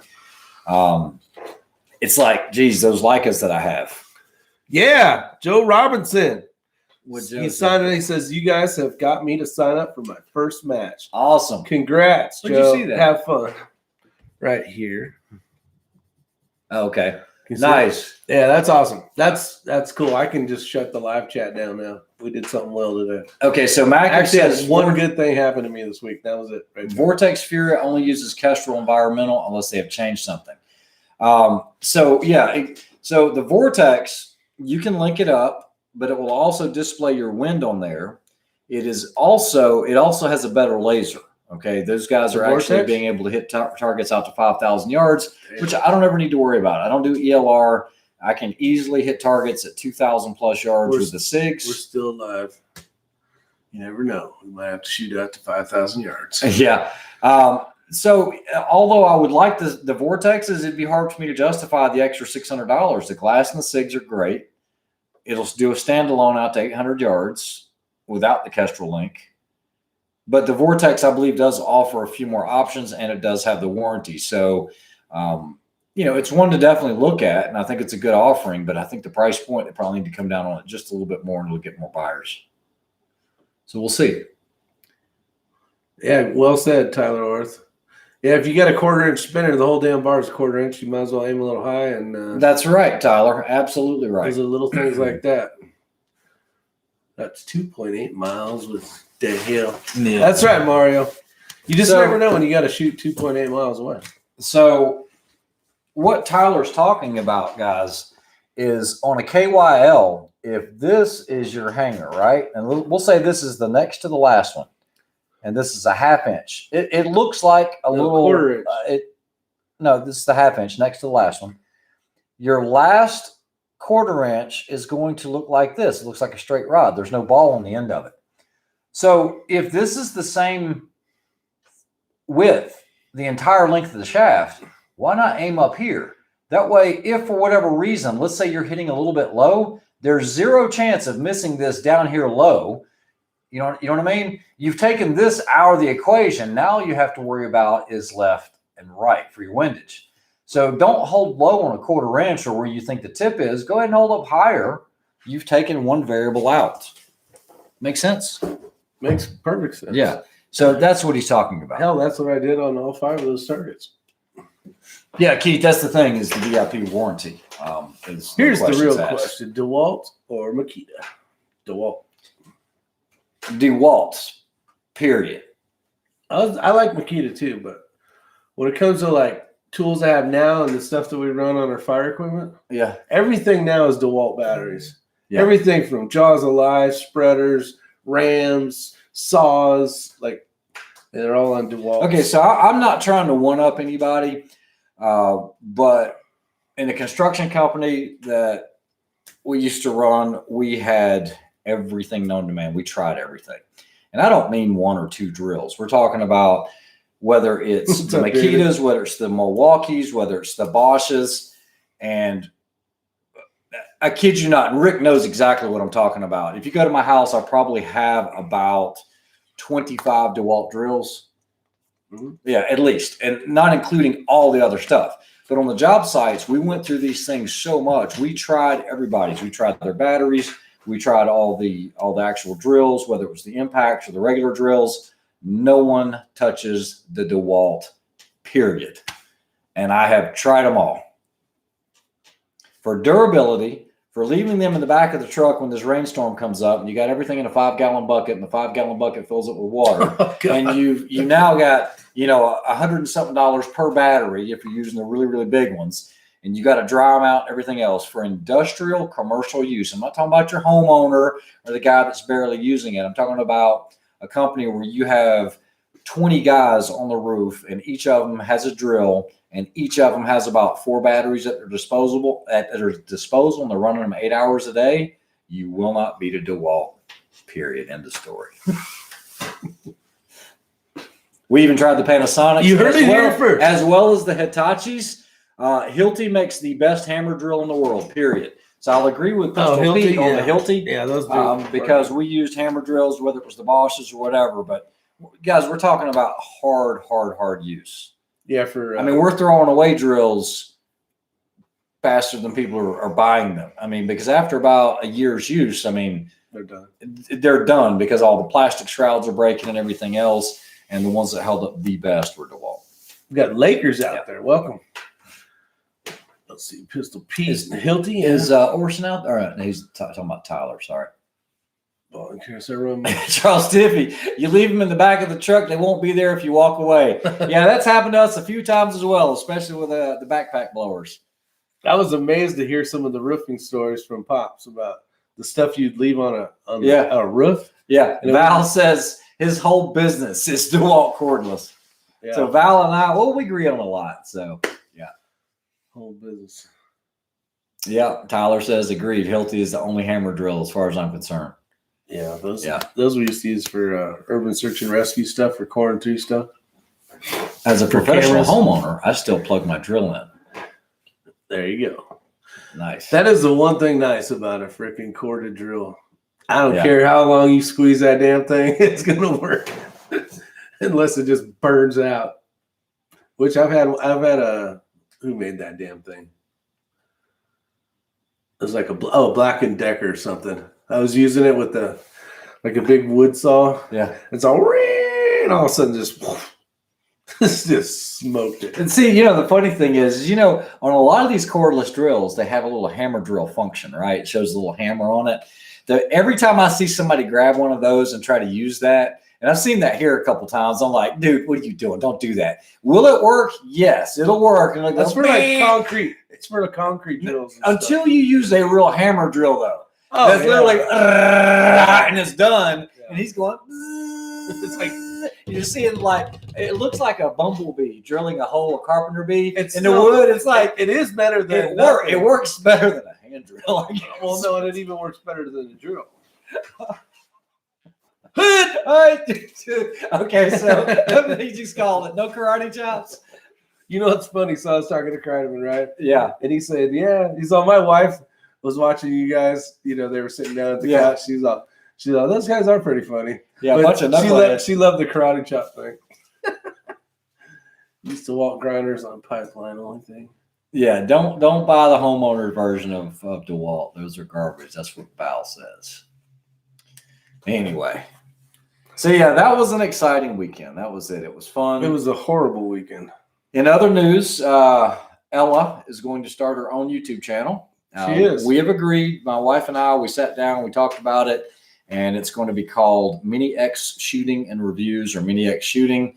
It's like, geez, those Leicas that I have. Yeah, Joe Robinson. He signed it. He says, "You guys have got me to sign up for my first match." Awesome. Congrats, Where'd Joe. you see that? Have fun. Right here. Oh, okay. Nice. Yeah, that's awesome. That's cool. I can just shut the live chat down now. We did something well today. Okay, so Mac Actually, says had one good thing happened to me this week. That was it. Right there. Vortex Fury only uses Kestrel Environmental unless they have changed something. So the Vortex, you can link it up, but it will also display your wind on there. It also has a better laser. Okay, those guys are actually being able to hit targets out to 5,000 yards, which I don't ever need to worry about. I don't do ELR. I can easily hit targets at 2,000 plus yards with the SIGs. We're still alive. You never know. We might have to shoot out to 5,000 yards. Yeah. So although I would like the Vortexes, it'd be hard for me to justify the extra $600. The glass and the SIGs are great. It'll do a standalone out to 800 yards without the Kestrel link. But the Vortex, I believe, does offer a few more options, and it does have the warranty. So, it's one to definitely look at, and I think it's a good offering. But I think the price point, they probably need to come down on it just a little bit more, and it'll get more buyers. So we'll see. Yeah, well said, Tyler Orth. Yeah, if you got a 1/4-inch spinner, the whole damn bar is a 1/4 inch. You might as well aim a little high. And that's right, Tyler. Absolutely right. Those are little things like that. That's 2.8 miles with the hill. Yeah. That's right, Mario. You just never know when you got to shoot 2.8 miles away. So what Tyler's talking about, guys, is on a KYL, if this is your hanger, right? And we'll say this is the next to the last one. And this is a 1/2 inch. It looks like a little 1/4 inch. No, this is the 1/2 inch next to the last one. Your last 1/4 inch is going to look like this. It looks like a straight rod. There's no ball on the end of it. So if this is the same width, the entire length of the shaft, why not aim up here? That way, if for whatever reason, let's say you're hitting a little bit low, there's zero chance of missing this down here low. You know what I mean? You've taken this out of the equation. Now you have to worry about is left and right for your windage. So don't hold low on a 1/4 inch or where you think the tip is. Go ahead and hold up higher. You've taken one variable out. Make sense? Makes perfect sense. Yeah. So that's what he's talking about. Hell, that's what I did on all 5 of those targets. Yeah, Keith, that's the thing is the VIP warranty. Here's the real question. DeWalt or Makita? DeWalt. DeWalt, period. I like Makita too, but when it comes to like tools I have now and the stuff that we run on our fire equipment, yeah, everything now is DeWalt batteries. Yeah. Everything from Jaws Alive, spreaders, rams, saws, like they're all on DeWalt. Okay, so I'm not trying to one-up anybody, but in the construction company that we used to run, we had everything known to man. We tried everything. And I don't mean 1 or 2 drills. We're talking about whether it's the Makitas, whether it's the Milwaukees, whether it's the Bosches. And I kid you not, and Rick knows exactly what I'm talking about. If you go to my house, I probably have about 25 DeWalt drills. Mm-hmm. Yeah, at least. And not including all the other stuff. But on the job sites, we went through these things so much. We tried everybody's. We tried their batteries. We tried all the actual drills, whether it was the impacts or the regular drills. No one touches the DeWalt, period. And I have tried them all. For durability, for leaving them in the back of the truck when this rainstorm comes up and you got everything in a 5-gallon bucket and the 5-gallon bucket fills up with water. Oh, and you now got, $100 and something per battery if you're using the really, really big ones. And you got to dry them out and everything else for industrial commercial use. I'm not talking about your homeowner or the guy that's barely using it. I'm talking about a company where you have 20 guys on the roof and each of them has a drill and each of them has about 4 batteries at their disposal and they're running them 8 hours a day. You will not beat a DeWalt, period. End of story. We even tried the Panasonic. You heard it here first. As well as the Hitachis. Hilti makes the best hammer drill in the world, period. So I'll agree with Pistol Pete on the Hilti. Yeah, those because we used hammer drills, whether it was the Bosches or whatever. But guys, we're talking about hard use. Yeah, we're throwing away drills faster than people are buying them. Because after about a year's use, they're done. They're done because all the plastic shrouds are breaking and everything else. And the ones that held up the best were DeWalt. We've got Lakers out there. Welcome. Let's see, Pistol Pete and Hilty. Is Orson out there? Or, he's talking about Tyler. Sorry. Charles Tiffy, you leave them in the back of the truck, they won't be there if you walk away. Yeah, that's happened to us a few times as well, especially with the backpack blowers. I was amazed to hear some of the roofing stories from Pops about the stuff you'd leave on a roof. Yeah, and Val says his whole business is DeWalt cordless. Yeah. So Val and I, we agree on a lot. So yeah, whole business. Yeah, Tyler says agreed. Hilty is the only hammer drill as far as I'm concerned. Yeah, those we used to use for urban search and rescue stuff, for quarantine stuff. As a professional homeowner, I still plug my drill in. There you go. Nice. That is the one thing nice about a freaking corded drill. I don't care how long you squeeze that damn thing, it's gonna work. Unless it just burns out. Which I've had who made that damn thing? It was like a Black and Decker or something. I was using it with a big wood saw. Yeah. It's all and all of a sudden just smoked it. And see, the funny thing is, on a lot of these cordless drills, they have a little hammer drill function, right? It shows a little hammer on it. Every time I see somebody grab one of those and try to use that, and I've seen that here a couple times, I'm like, dude, what are you doing? Don't do that. Will it work? Yes, it'll work. And that's for like concrete. It's for the concrete drills. Until you use a real hammer drill, though. Oh, that's literally, and it's done. Yeah. And he's going, it's like, you're seeing it looks like a bumblebee drilling a hole, a carpenter bee in the wood. It's like, it is better than it works better than a hand drill. Well, no, and it even works better than a drill. Okay, so he just called it. No karate chops. You know what's funny? So I was talking to Kreideman, right? Yeah. And he said, yeah. He's all, my wife was watching you guys. They were sitting down at the couch. She's all, those guys are pretty funny. Yeah, but she loved the karate chop thing. Used to walk grinders on pipeline, only thing. Yeah, don't buy the homeowner version of DeWalt. Those are garbage. That's what Val says. Anyway. So yeah, that was an exciting weekend. That was it. It was fun. It was a horrible weekend. In other news, Ella is going to start her own YouTube channel. She is. We have agreed, my wife and I, we sat down, we talked about it, and it's going to be called Mini X Shooting and Reviews, or Mini X Shooting.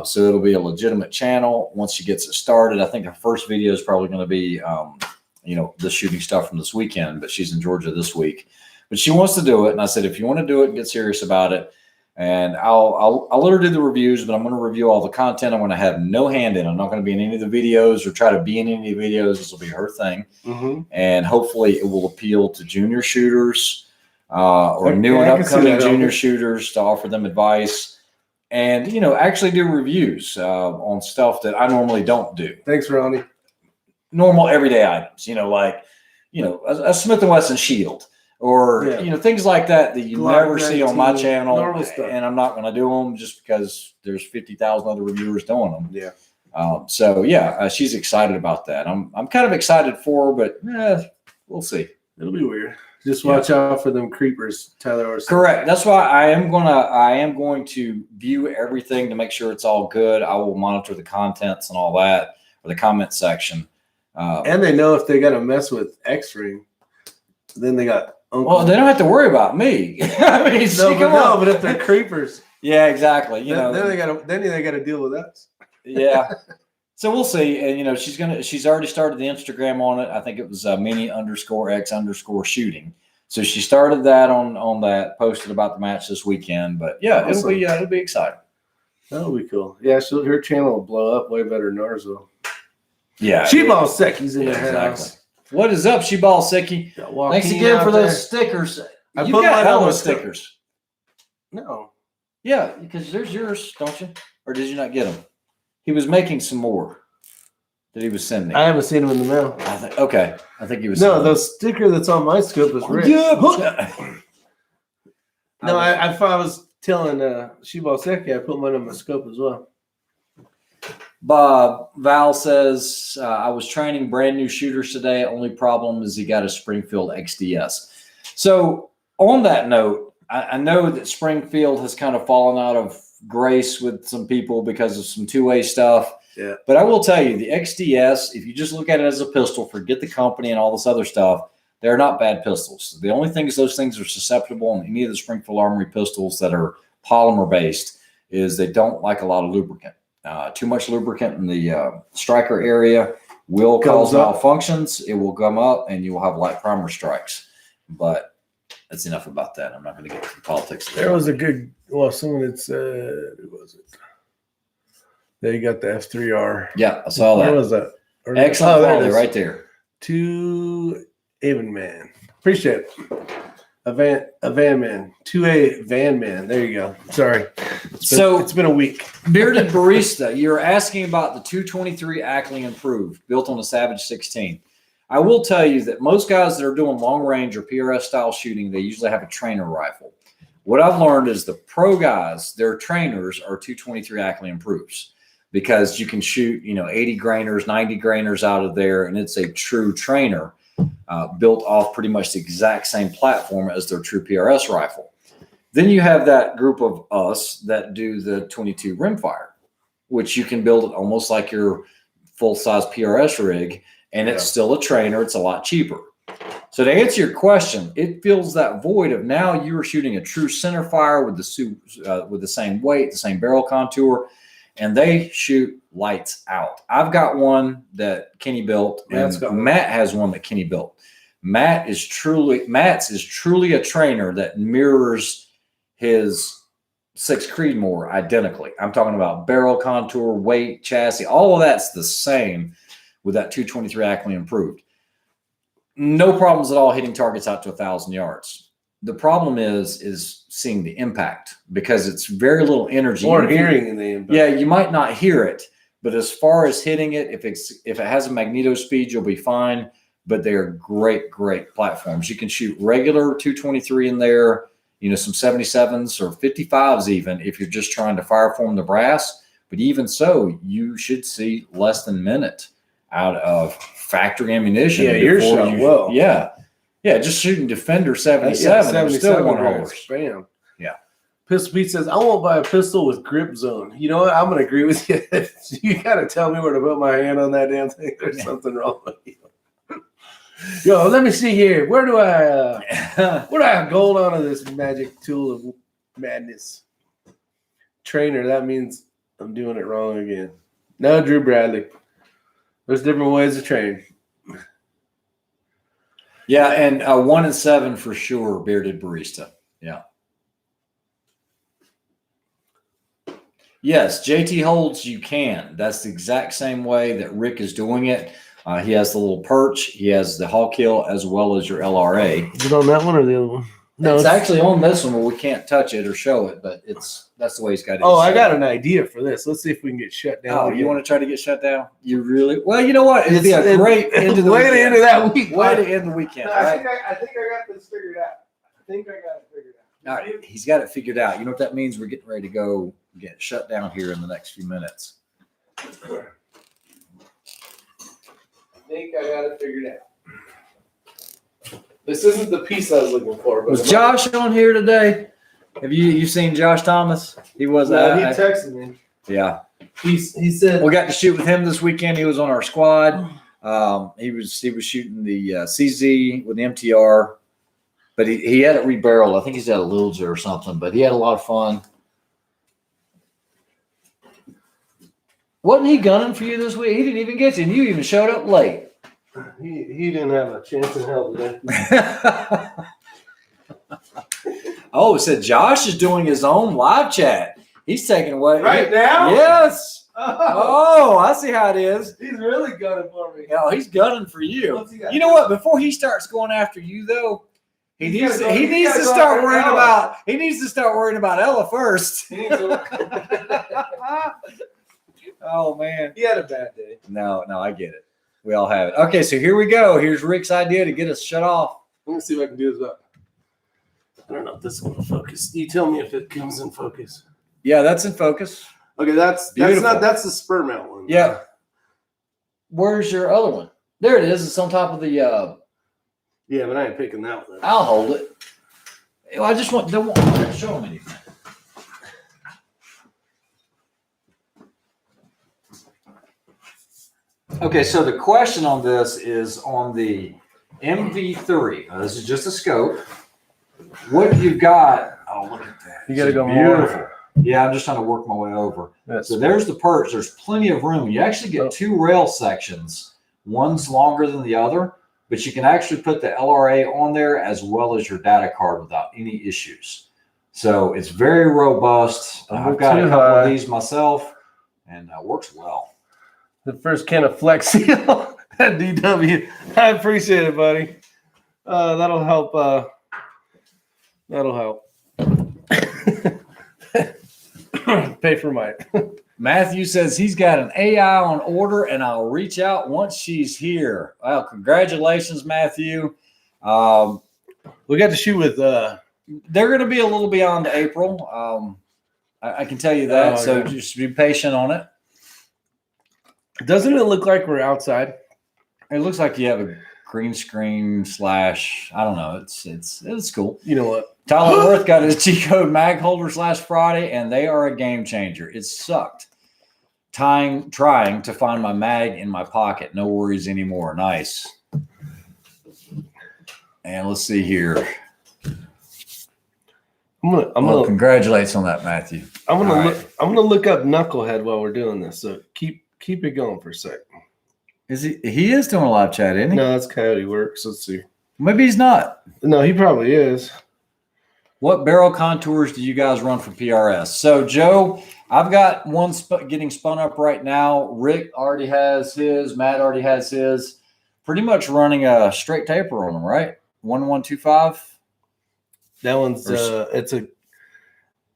So it'll be a legitimate channel once she gets it started. I think her first video is probably going to be, the shooting stuff from this weekend, but she's in Georgia this week. But she wants to do it, and I said, if you want to do it and get serious about it, and I'll let her do the reviews, but I'm going to review all the content. I'm going to have no hand in. I'm not going to be in any of the videos or try to be in any of the videos. This will be her thing. Mm-hmm. And hopefully it will appeal to junior shooters or new and upcoming junior shooters, to offer them advice and, actually do reviews on stuff that I normally don't do. Thanks, Ronnie. Normal everyday items, a Smith & Wesson shield. Or, things like that you never see on my channel. And I'm not going to do them just because there's 50,000 other reviewers doing them. Yeah. She's excited about that. I'm kind of excited for her, but we'll see. It'll be weird. Just watch out for them creepers, Tyler. Correct. That's why I am going to view everything to make sure it's all good. I will monitor the contents and all that, or the comment section. And they know if they got to mess with X-Ring, then they got. Well, they don't have to worry about me. I mean, but if they're creepers, yeah, exactly. Then they got to deal with us. Yeah. So we'll see. And she's already started the Instagram on it. I think it was mini_x_shooting. So she started that on that, posted about the match this weekend. But yeah, awesome. It'll be exciting. That'll be cool. Yeah, her channel will blow up way better than ours will. Yeah. She-Ball Secchi's in the house. What is up, She-Ball Secchi? Thanks again for those stickers. You got hella stickers. No. Yeah, because there's yours, don't you? Or did you not get them? He was making some more that he was sending. I haven't seen them in the mail. I think he was. No, the sticker that's on my scope is Rick. Yeah. No, I was telling She-Ball Secchi I put mine on my scope as well. Val says, I was training brand new shooters today. Only problem is he got a Springfield XDS. So on that note, I know that Springfield has kind of fallen out of grace with some people because of some two-way stuff. Yeah. But I will tell you, the XDS, if you just look at it as a pistol, forget the company and all this other stuff, they're not bad pistols. The only thing is those things are susceptible on any of the Springfield Armory pistols that are polymer based is they don't like a lot of lubricant. Too much lubricant in the striker area will cause malfunctions. It will gum up and you will have light primer strikes. But that's enough about that. I'm not going to get into politics. There was a good, someone had said, who was it? They got the F3R. Yeah, I saw that. Where was that? Excellent quality right there. To Avon Man. Appreciate it. A van man. 2A van man. There you go. Sorry. It's been a week. Bearded Barista, you're asking about the 223 Ackley Improved, built on a Savage 16. I will tell you that most guys that are doing long range or PRS style shooting, they usually have a trainer rifle. What I've learned is the pro guys, their trainers are 223 Ackley Improves because you can shoot, 80 grainers, 90 grainers out of there, and it's a true trainer. Built off pretty much the exact same platform as their true PRS rifle. Then you have that group of us that do the 22 rimfire, which you can build it almost like your full-size PRS rig, and it's still a trainer. It's a lot cheaper. So to answer your question, it fills that void of now you are shooting a true center fire with the same weight, the same barrel contour, and they shoot lights out. I've got one that Kenny built, and Matt has one that Kenny built. Matt's is truly a trainer that mirrors his Six Creedmoor identically. I'm talking about barrel contour, weight, chassis, all of that's the same with that 223 Ackley Improved. No problems at all hitting targets out to 1,000 yards. The problem is seeing the impact because it's very little energy. Or hearing the impact. Yeah, you might not hear it, but as far as hitting it, if it has a magneto speed, you'll be fine. But they are great platforms. You can shoot regular 223 in there, some 77s or 55s even if you're just trying to fire form the brass. But even so, you should see less than a minute out of factory ammunition. Yeah, you're shooting well. Yeah, just shooting Defender 77. It's still one horse. Bam. Yeah. Pistol Pete says, I won't buy a pistol with grip zone. You know what? I'm going to agree with you. You got to tell me where to put my hand on that damn thing. There's something wrong with you. Yo, let me see here. Where do I have gold onto this magic tool of madness? Trainer, that means I'm doing it wrong again. No, Drew Bradley. There's different ways to train. Yeah, and 1 and 7 for sure, Bearded Barista. Yeah. Yes, JT holds you can. That's the exact same way that Rick is doing it. He has the little perch. He has the Hawk Hill as well as your LRA. Is it on that one or the other one? No, it's actually on this one where we can't touch it or show it, but that's the way he's got it. Oh, I got an idea for this. Let's see if we can get shut down. Oh, you want to try to get shut down? You really? Well, you know what? It'd be a great end of the way to end of that week. Way to end the weekend. No, I think I got this figured out. All right, he's got it figured out. You know what that means? We're getting ready to go get shut down here in the next few minutes. I think I got it figured out. This isn't the piece I was looking for. But was Josh on here today? Have you seen Josh Thomas? He was. He texted me. Yeah. He said we got to shoot with him this weekend. He was on our squad. He was shooting the CZ with the MTR, but he had it rebarreled. I think he's at a Lilja or something. But he had a lot of fun. Wasn't he gunning for you this week? He didn't even get you, and you even showed up late. He didn't have a chance in hell today. Oh, it said Josh is doing his own live chat. He's taking away right now. Yes. Oh, I see how it is. He's really gunning for me. Oh, he's gunning for you. You know what? Before he starts going after you, though, he needs to start worrying about Ella first. Oh man, he had a bad day. No, I get it. We all have it. Okay, so here we go. Here's Rick's idea to get us shut off. Let me see if I can do this up. I don't know if this one will focus. You tell me if it comes in focus. Yeah, that's in focus. Okay, that's the spur mount one. Yeah. Where's your other one? There it is. It's on top of the. Yeah, but I ain't picking that one. I'll hold it. I just don't want to show them anything. Okay, so the question on this is on the MV3. Now, this is just a scope. What you've got, oh, look at that. You got to go beautiful. more. Yeah, I'm just trying to work my way over. That's so there's the perch. There's plenty of room. You actually get 2 rail sections. One's longer than the other, but you can actually put the LRA on there as well as your data card without any issues. So it's very robust. I've got a couple of these myself, and works well. The first can of Flex Seal at DW. I appreciate it, buddy. That'll help. That'll help. Pay for mine. Matthew says he's got an AI on order, and I'll reach out once she's here. Well, congratulations, Matthew. We got to shoot with. They're going to be a little beyond April. I can tell you that. So just be patient on it. Doesn't it look like we're outside? It looks like you have a green screen / I don't know. It's cool. You know what? Tyler Worth got his G-code mag holders last Friday, and they are a game changer. It sucked trying to find my mag in my pocket. No worries anymore. Nice. And let's see here. Congratulations on that, Matthew. I'm gonna look up Knucklehead while we're doing this. So keep it going for a sec. Is he is doing a live chat, isn't he? No, that's Coyote Works. Let's see. Maybe he's not. No, he probably is. What barrel contours do you guys run for PRS? So, Joe, I've got one getting spun up right now. Rick already has his. Matt already has his. Pretty much running a straight taper on them, right? 1125. That one's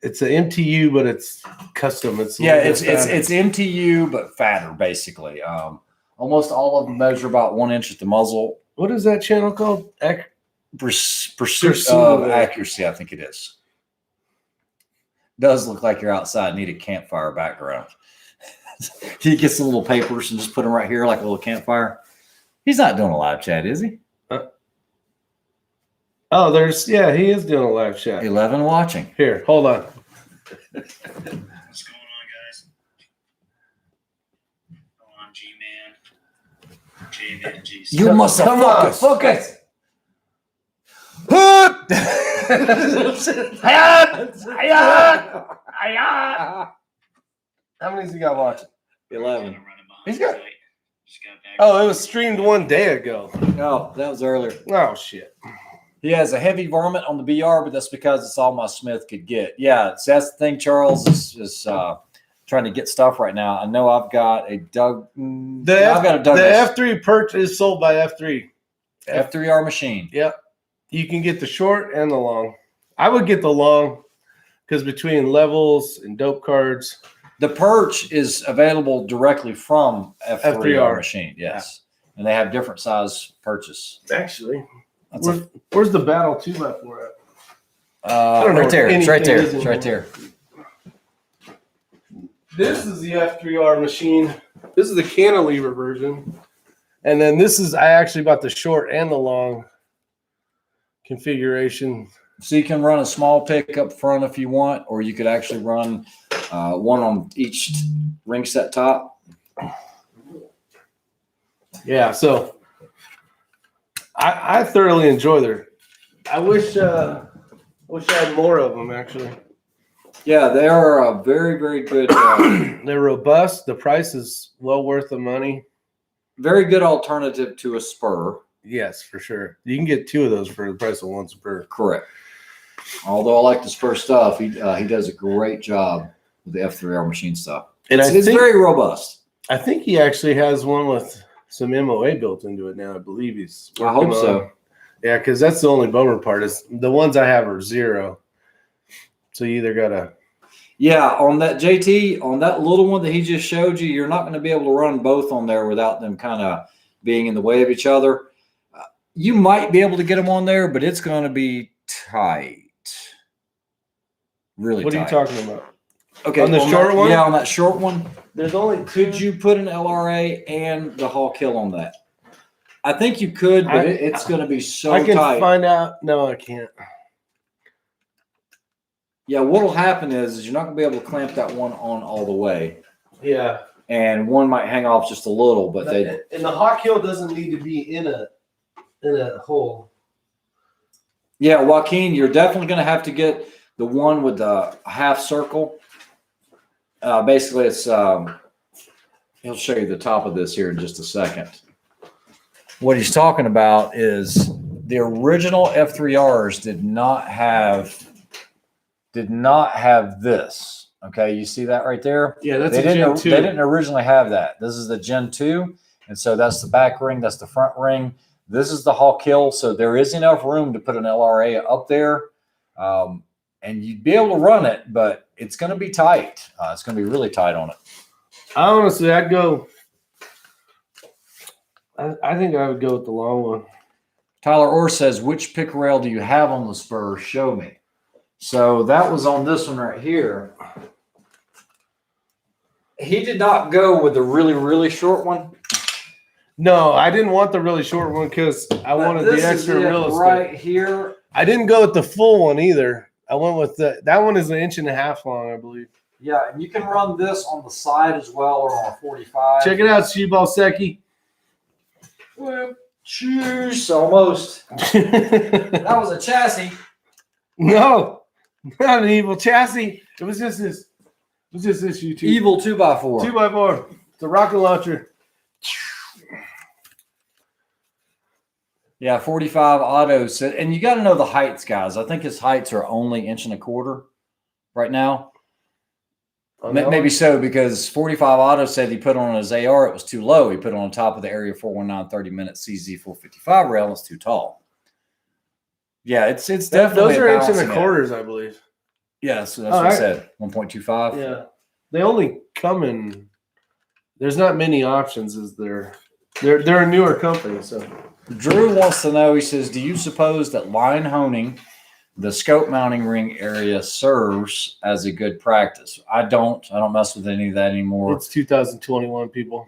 it's an MTU, but it's custom. It's MTU but fatter, basically. Almost all of them measure about 1 inch at the muzzle. What is that channel called? Pursuit of Accuracy, I think it is. Does look like you're outside. Need a campfire background. He gets the little papers and just put them right here like a little campfire. He's not doing a live chat, is he? He is doing a live chat. 11 watching. Here, hold on. What's going on, guys? I'm G-Man. J-Man, G. You must focus. Focus. How many's he got watching? 11. He's got. Oh, it was streamed 1 day ago. No, that was earlier. Oh shit. He has a heavy varmint on the BR, but that's because it's all my Smith could get. Yeah, so that's the thing. Charles is trying to get stuff right now. I know I've got a Doug. I've got a Doug. The F3 perch is sold by F3. F3R machine. Yep. You can get the short and the long. I would get the long because between levels and dope cards. The perch is available directly from F3R machine. Yes. Yeah. And they have different size perches. Actually. Where's the Battle 2x4 at? Right there. It's right there. It's right there. This is the F3R machine. This is the cantilever version. And then I actually bought the short and the long configuration. So you can run a small pick up front if you want, or you could actually run one on each ring set top. Yeah, so I thoroughly enjoy their. I wish I had more of them actually. Yeah, they are a very, very good. They're robust. The price is well worth the money. Very good alternative to a spur. Yes, for sure. You can get 2 of those for the price of 1 spur. Correct. Although I like the spur stuff, he does a great job with the F3R machine stuff. And it's very robust. I think he actually has one with some MOA built into it now. I believe he's. I hope so. Yeah, because that's the only bummer part is the ones I have are 0. So you either gotta. Yeah, on that JT, on that little one that he just showed you, you're not going to be able to run both on there without them kind of being in the way of each other. You might be able to get them on there, but it's going to be tight. Really tight. What are you talking about? Okay, on the short one? Yeah, on that short one. There's only 2. Could you put an LRA and the Hawk Hill on that? I think you could, but it's going to be so tight. I can find out. No, I can't. Yeah, what will happen is you're not going to be able to clamp that one on all the way. Yeah. and one might hang off just a little, but they. And the hawk hill doesn't need to be in a hole. Yeah, Joaquin, you're definitely going to have to get the one with the half circle. Basically, it's he'll show you the top of this here in just a second. What he's talking about is the original F3Rs did not have this. Okay, you see that right there? Yeah, that's They a Gen 2. They didn't originally have that. This is the Gen 2, and so that's the back ring, that's the front ring. This is the Hawk Hill, so there is enough room to put an LRA up there, and you'd be able to run it, but it's going to be tight. It's going to be really tight on it. Honestly, I'd go. I think I would go with the long one. Tyler Orr says, which pick rail do you have on the spur? Show me. So that was on this one right here. He did not go with the really, really short one. No, I didn't want the really short one because I wanted the extra real estate. Right here. I didn't go with the full one either. I went with that one is 1.5 inches long, I believe. Yeah, and you can run this on the side as well or on a 45. Check it out, Shibal Seki. Cheers, almost. That was a chassis. No, not an evil chassis. It was just this. It was just this YouTube. Evil 2x4. 2x4. It's a rocket launcher. Yeah, 45 auto. And you got to know the heights, guys. I think his heights are only 1.25 inches right now. Maybe so, because 45 Auto said he put on his AR, it was too low. He put it on top of the Area 419 30-minute CZ455 rail. It's too tall. Yeah, it's definitely. Those are 1.25 inches, I believe. Yeah, so that's what I said. 1.25. Yeah, they only come in. There's not many options, is there? They're a newer company, so. Drew wants to know. He says, "Do you suppose that line honing the scope mounting ring area serves as a good practice?" I don't mess with any of that anymore. It's 2021, people.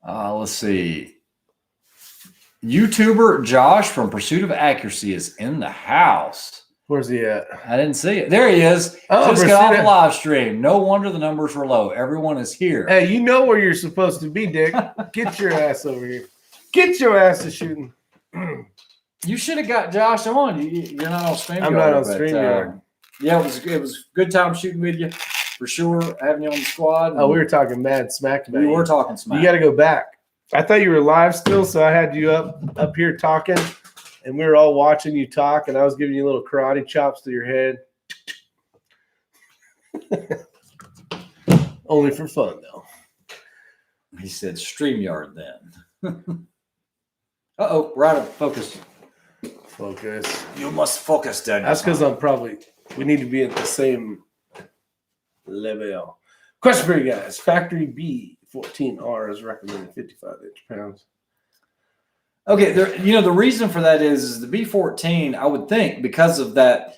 Let's see. YouTuber Josh from Pursuit of Accuracy is in the house. Where's he at? I didn't see it. There he is. Oh, just got off the live stream. No wonder the numbers were low. Everyone is here. Hey, you know where you're supposed to be, Dick. Get your ass over here. Get your ass to shooting. You should have got Josh on. You're not on StreamYard. I'm not on StreamYard. Yeah, it was good time shooting with you for sure. Having you on the squad. Oh, we were talking mad smack tonight. We were talking smack. You got to go back. I thought you were live still, so I had you up here talking, and we were all watching you talk, and I was giving you little karate chops to your head. Only for fun, though. He said StreamYard then. Uh-oh, we're out of focus. Focus. You must focus, Daniel. That's because we need to be at the same level. Question for you guys. Factory B14R is recommended 55 inch-pounds. Okay, the reason for that is the B14, I would think, because of that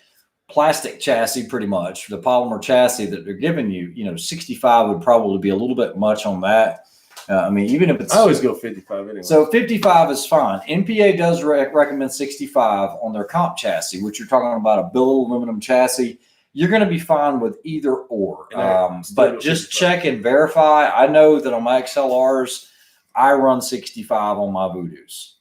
plastic chassis, pretty much, the polymer chassis that they're giving you, 65 would probably be a little bit much on that. Even if it's... I always go 55 anyway. So 55 is fine. NPA does recommend 65 on their comp chassis, which you're talking about a billet aluminum chassis. You're going to be fine with either or. But just 55. check and verify. I know that on my XLRs, I run 65 on my Voodoos.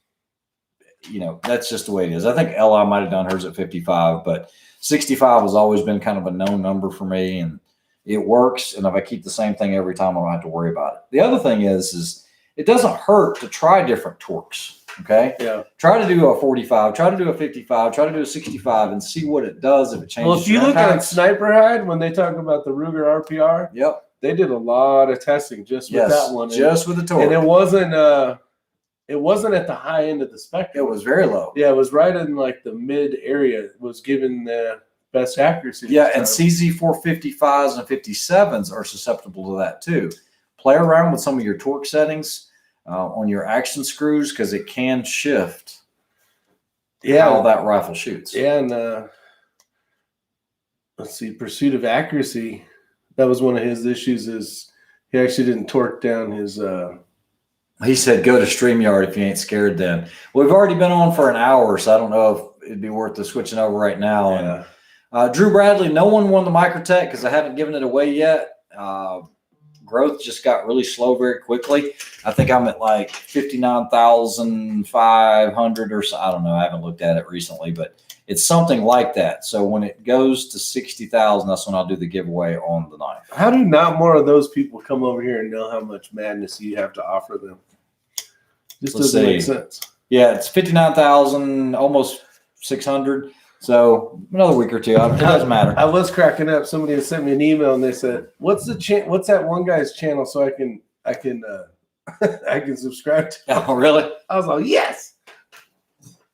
That's just the way it is. I think LI might have done hers at 55, but 65 has always been kind of a known number for me, and it works. And if I keep the same thing every time, I don't have to worry about it. The other thing is it doesn't hurt to try different torques. Okay. Yeah. Try to do a 45, try to do a 55, try to do a 65 and see what it does if it changes. Well, if you look at Sniper Hide, when they talk about the Ruger RPR, yep, they did a lot of testing just with that one. Just with the torque. And it wasn't at the high end of the spectrum. It was very low. Yeah, it was right in like the mid area. It was given the best accuracy. Yeah, and CZ455s and 57s are susceptible to that too. Play around with some of your torque settings on your action screws, because it can shift how that rifle shoots. Yeah, and let's see, Pursuit of Accuracy. That was one of his issues. Is he actually didn't torque down his. He said, "Go to StreamYard if you ain't scared." Then we've already been on for an hour, so I don't know if it'd be worth the switching over right now. Yeah. And Drew Bradley, no one won the Microtech because I haven't given it away yet. Growth just got really slow very quickly. I think I'm at like 59,500 or so. I don't know. I haven't looked at it recently, but it's something like that. So when it goes to 60,000, that's when I'll do the giveaway on the 9th. How do not more of those people come over here and know how much madness you have to offer them? Just doesn't make sense. Yeah, it's 59,000, almost 600. So another week or two. It doesn't matter. I was cracking up. Somebody had sent me an email and they said, "What's that one guy's channel so I can I can subscribe to?" Oh, really? I was like, yes.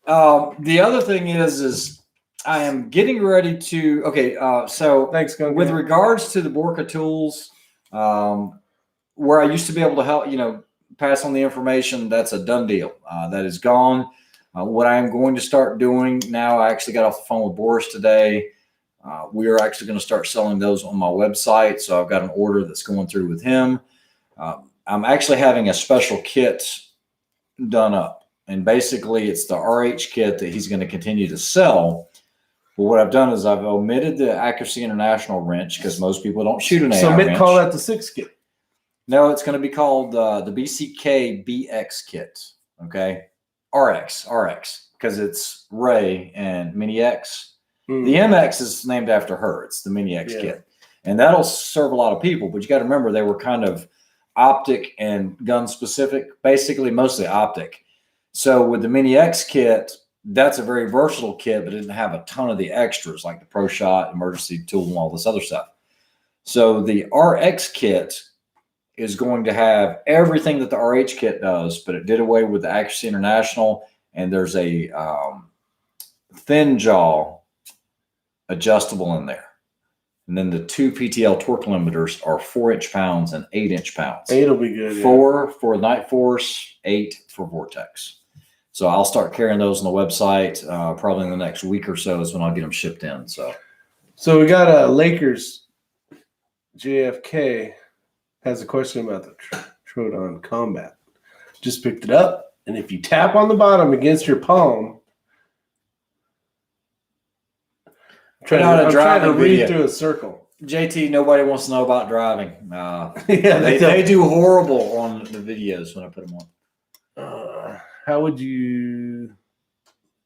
The other thing is I am getting ready to. Okay, so Thanks, Gunga. with regards to the Borka tools, where I used to be able to help, pass on the information, that's a done deal. That is gone. What I am going to start doing now, I actually got off the phone with Boris today. We are actually going to start selling those on my website. So I've got an order that's going through with him. I'm actually having a special kit done up. And basically, it's the RH kit that he's going to continue to sell. But what I've done is I've omitted the Accuracy International wrench because most people don't shoot an AI wrench. Call that the 6 kit. No, it's going to be called the BCK BX kit. Okay. RX, because it's Ray and Mini X. The MX is named after her. It's the Mini X kit. And that'll serve a lot of people. But you got to remember, they were kind of optic and gun specific, basically mostly optic. So with the Mini X kit, that's a very versatile kit, but it didn't have a ton of the extras like the Pro Shot, emergency tool, and all this other stuff. So the RX kit is going to have everything that the RH kit does, but it did away with the Accuracy International, and there's a thin jaw adjustable in there. And then the 2 PTL torque limiters are 4-inch pounds and 8-inch pounds. 8 will be good. 4 for Night Force, 8 for Vortex. So I'll start carrying those on the website probably in the next week or so is when I'll get them shipped in. So we got a Lakers JFK has a question about the Troton Combat. Just picked it up, and if you tap on the bottom against your palm, I'm trying to read through a circle. JT, nobody wants to know about driving. Yeah, they do horrible on the videos when I put them on. How would you,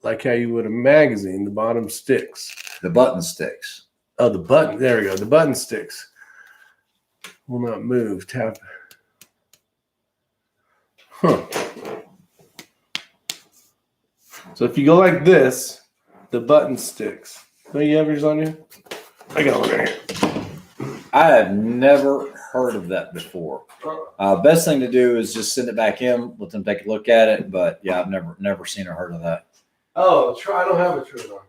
like how you would a magazine, the bottom sticks? The button sticks. Oh, the button. There we go. The button sticks will not move. Tap. Huh. So if you go like this, the button sticks. Don't you have yours on you? I got one right here. I have never heard of that before. Best thing to do is just send it back in, let them take a look at it. But yeah, I've never seen or heard of that. Oh, I don't have a Troton.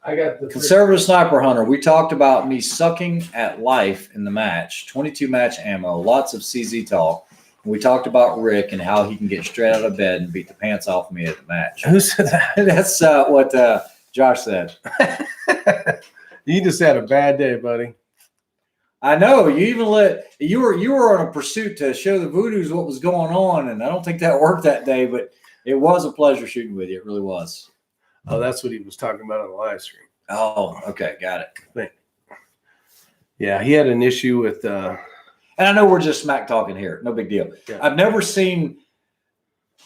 I got the Conservative Sniper Hunter. We talked about me sucking at life in the match. 22 match ammo, lots of CZ talk. And we talked about Rick and how he can get straight out of bed and beat the pants off me at the match. Who said that? That's what Josh said. You just had a bad day, buddy. I know. You were on a pursuit to show the Voodoos what was going on, and I don't think that worked that day, but it was a pleasure shooting with you. It really was. Oh, that's what he was talking about on the live stream. Oh, okay. Got it. Yeah, he had an issue with and I know we're just smack talking here. No big deal. Yeah. I've never seen,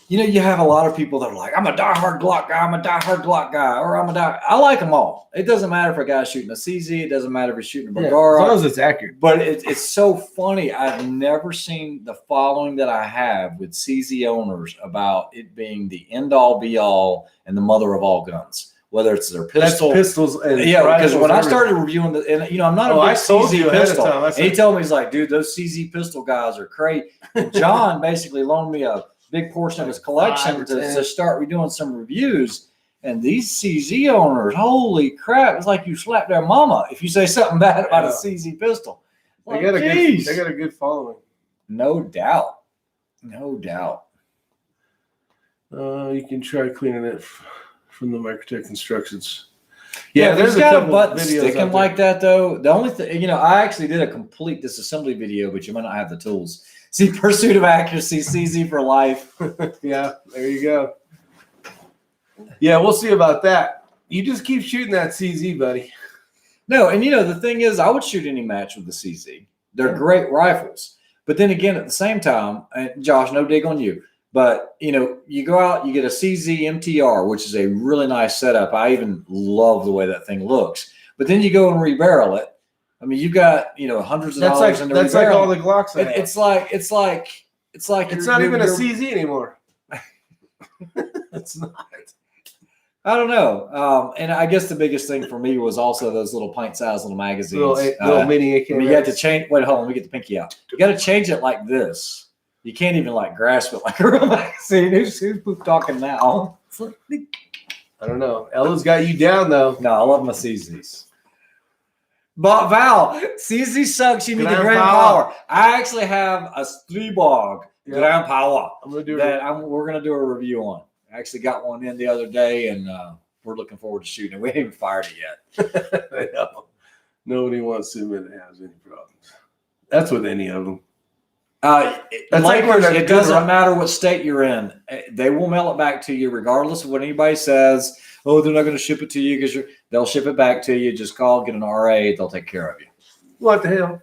you have a lot of people that are like, I'm a diehard Glock guy, I'm a diehard Glock guy, or I like them all. It doesn't matter if a guy's shooting a CZ, it doesn't matter if he's shooting a Bergara. As long as it's accurate. But it's so funny. I've never seen the following that I have with CZ owners about it being the end all be all and the mother of all guns, whether it's their pistol. That's pistols. And because when I started reviewing I'm not a big CZ pistol. And he told me, he's like, dude, those CZ pistol guys are crazy. John basically loaned me a big portion of his collection to start redoing some reviews. And these CZ owners, holy crap, it's like you slapped their mama if you say something bad about a CZ pistol. They got a good following. No doubt. No doubt. You can try cleaning it from the Microtech instructions. Yeah, there's got a button sticking like that, though. The only thing, I actually did a complete disassembly video, but you might not have the tools. See, Pursuit of Accuracy, CZ for life. Yeah, there you go. Yeah, we'll see about that. You just keep shooting that CZ, buddy. No, and the thing is, I would shoot any match with the CZ. They're great rifles. But then again, at the same time, and Josh, no dig on you, but you go out, you get a CZ MTR, which is a really nice setup. I even love the way that thing looks. But then you go and rebarrel it. I mean, you got hundreds of dollars in the That's like all the Glocks. It's like it's not even a CZ anymore. It's not. I don't know. And I guess the biggest thing for me was also those little pint-sized little magazines. Little mini AK. You had to change. Wait, hold on. Let me get the pinky out. You got to change it like this. You can't even grasp it like a real magazine. Who's talking now? I don't know. Ella's got you down though. No, I love my CZs. But Val, CZ sucks. You need the Grand Power. I actually have a Stribog Grand Power we're gonna do a review on. I actually got one in the other day, and we're looking forward to shooting it. We haven't even fired it yet. I know. Nobody wants to admit it has any problems. That's with any of them. It doesn't matter what state you're in. They will mail it back to you regardless of what anybody says. Oh, they're not going to ship it to you because they'll ship it back to you. Just call, get an RA. They'll take care of you. What the hell?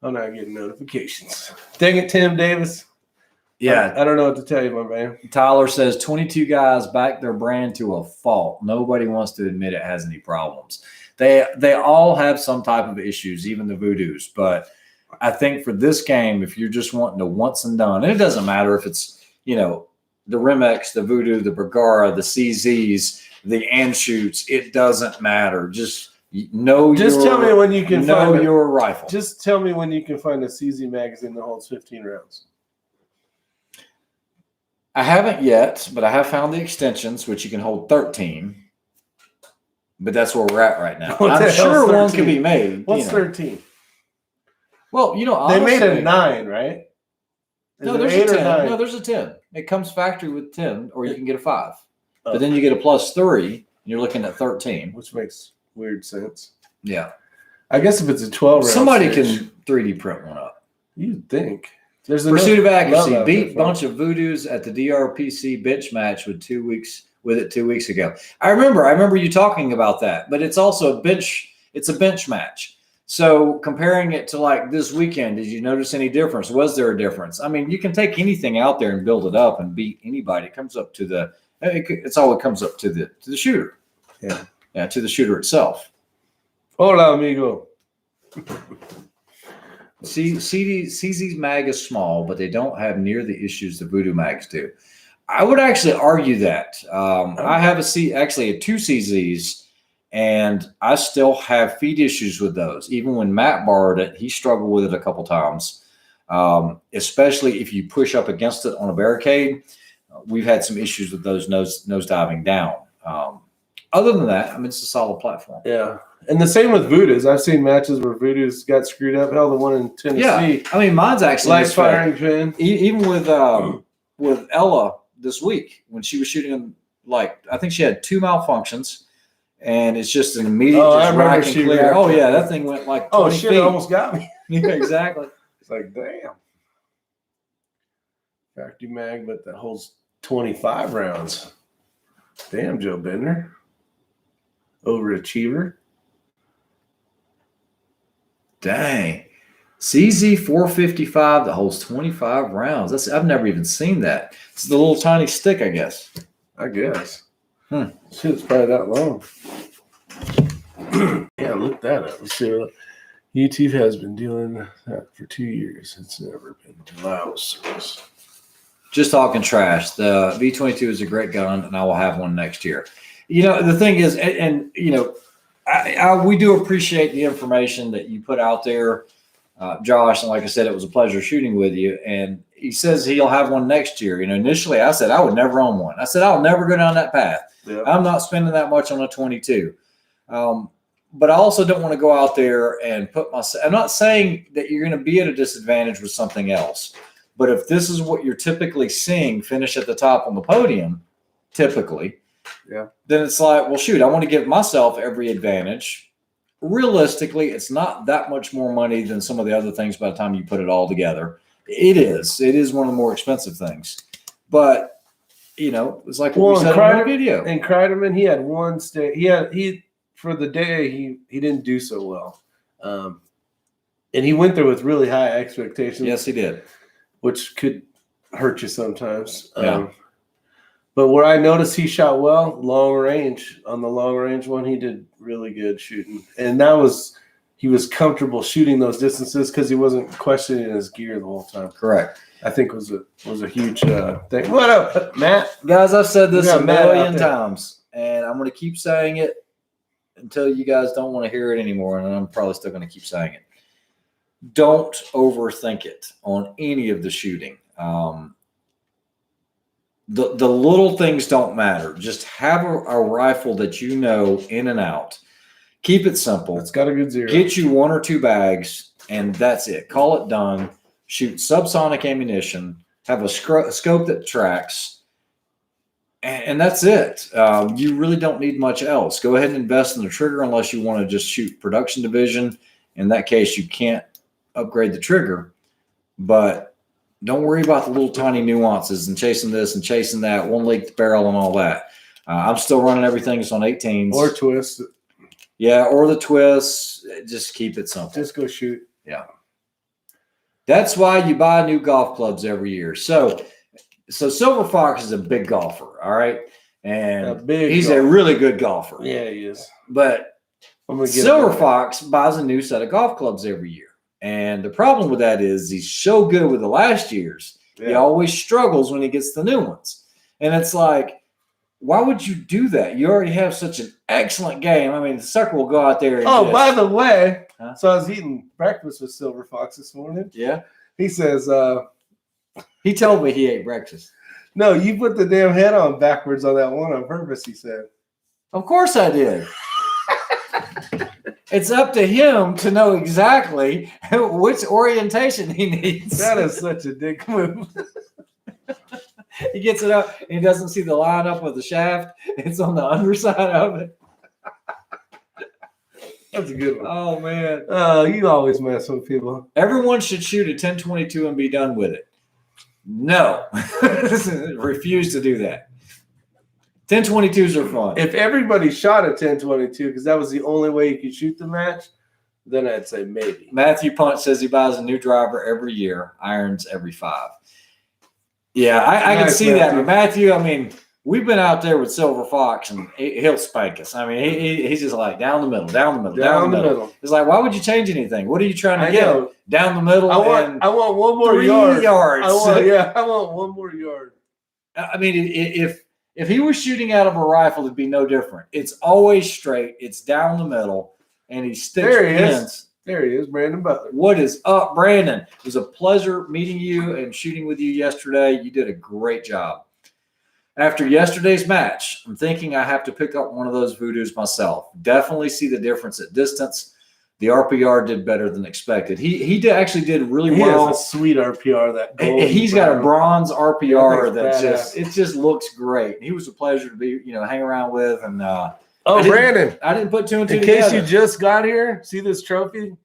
I'm not getting notifications. Dang it, Tim Davis. Yeah. I don't know what to tell you, my man. Tyler says 22 guys back their brand to a fault. Nobody wants to admit it has any problems. They all have some type of issues, even the Voodoos. But I think for this game, if you're just wanting to once and done, and it doesn't matter if it's, the Remex, the Voodoo, the Bergara, the CZs, the Anshoots, it doesn't matter. Just tell me when you can find your rifle. Just tell me when you can find a CZ magazine that holds 15 rounds. I haven't yet, but I have found the extensions, which you can hold 13. But that's where we're at right now. I'm sure one can be made. What's 13? Well, honestly, they made a 9, right? No, there's a 10. No, there's a 10. It comes factory with 10, or you can get a 5. Oh. But then you get a +3, and you're looking at 13. Which makes weird sense. Yeah. I guess if it's a 12 round, somebody can 3D print one up. You'd think. There's Pursuit of Accuracy. Beat a bunch of Voodoos at the DRPC bench match with 2 weeks ago. I remember you talking about that, but it's also it's a bench match. So comparing it to this weekend, did you notice any difference? Was there a difference? I mean, you can take anything out there and build it up and beat anybody. It comes up to it comes up to the shooter. Yeah, to the shooter itself. Hola, amigo. CZ's mag is small, but they don't have near the issues the Voodoo mags do. I would actually argue that. I have actually 2 CZs, and I still have feed issues with those. Even when Matt borrowed it, he struggled with it a couple times, especially if you push up against it on a barricade. We've had some issues with those nose diving down. Other than that, it's a solid platform. Yeah. And the same with Voodoos. I've seen matches where Voodoos got screwed up. Hell, the one in Tennessee. Yeah. Mine's actually light firing pin. Even with Ella this week when she was shooting, I think she had 2 malfunctions, and it's just an immediate rack and clear. Oh yeah, that thing went 20 shit, feet. It almost got me. Yeah, exactly. It's damn. Factory mag, but that holds 25 rounds. Damn, Joe Bender. Overachiever. Dang. CZ 455 that holds 25 rounds. I've never even seen that. It's the little tiny stick, I guess. I guess. Shit, it's probably that long. Yeah, look that up. Let's see what YouTube has been doing that for 2 years. It's never been allowed. Just talking trash. The V22 is a great gun, and I will have one next year. The thing is, we do appreciate the information that you put out there, Josh. And like I said, it was a pleasure shooting with you. And he says he'll have one next year. Initially I said I would never own one. I said I'll never go down that path. Yeah. I'm not spending that much on a 22. But I also don't want to go out there and put myself. I'm not saying that you're going to be at a disadvantage with something else. But if this is what you're typically seeing finish at the top on the podium, typically, then it's well, shoot, I want to give myself every advantage. Realistically, it's not that much more money than some of the other things by the time you put it all together. It is one of the more expensive things. But, it's like what we said in the video. And Kreiderman, he had one stay. He for the day, he didn't do so well. And he went there with really high expectations. Yes, he did. Which could hurt you sometimes. Yeah. But where I noticed he shot well, long range. On the long range one, he did really good shooting. And he was comfortable shooting those distances because he wasn't questioning his gear the whole time. Correct. I think was a huge thing. What up, Matt? Guys, I've said this a Matt out million there. times, and I'm going to keep saying it until you guys don't want to hear it anymore, and I'm probably still going to keep saying it. Don't overthink it on any of the shooting. The little things don't matter. Just have a rifle that you know in and out. Keep it simple. It's got a good zero. Get you 1 or 2 bags, and that's it. Call it done. Shoot subsonic ammunition. Have a scope that tracks, and that's it. You really don't need much else. Go ahead and invest in the trigger unless you want to just shoot production division. In that case, you can't upgrade the trigger, but don't worry about the little tiny nuances and chasing this and chasing that, one leaked barrel and all that. I'm still running everything that's on 18s. Or twist. Yeah, or the twists. Just keep it simple. Just go shoot. Yeah. That's why you buy new golf clubs every year. So Silver Fox is a big golfer, all right? And he's a really good golfer. Yeah, he is. But Silver Fox buys a new set of golf clubs every year. And the problem with that is he's so good with the last year's. Yeah. He always struggles when he gets the new ones. And it's like, why would you do that? You already have such an excellent game. I mean, the sucker will go out there and by the way, so I was eating breakfast with Silver Fox this morning. Yeah. He says, he told me he ate breakfast. No, you put the damn head on backwards on that one on purpose, he said. Of course I did. It's up to him to know exactly which orientation he needs. That is such a dick move. He gets it up and he doesn't see the line up of the shaft. It's on the underside of it. That's a good one. Oh, man. You always mess with people. Everyone should shoot a 10-22 and be done with it. No. Refuse to do that. 10-22s are fun. If everybody shot a 10-22, because that was the only way you could shoot the match, then I'd say maybe. Matthew Punt says he buys a new driver every year, irons every 5. Yeah, I can see that. But Matthew, I mean, we've been out there with Silver Fox, and he'll spank us. I mean, he's just like down the middle, down the middle, down the middle. It's like, why would you change anything? What are you trying to get? Down the middle. I want one more yard. yards. I want one more yard. I mean, if he was shooting out of a rifle, it'd be no different. It's always straight. It's down the middle, and he sticks pins. There he is, Brandon Butler. What is up, Brandon? It was a pleasure meeting you and shooting with you yesterday. You did a great job. After yesterday's match, I'm thinking I have to pick up one of those voodoos myself. Definitely see the difference at distance. The RPR did better than expected. He actually did really well. He has a sweet RPR. He's got a bronze RPR that just looks great. He was a pleasure to be hang around with. And Brandon, I didn't put 2 and 2 together. In case you just got here, see this trophy?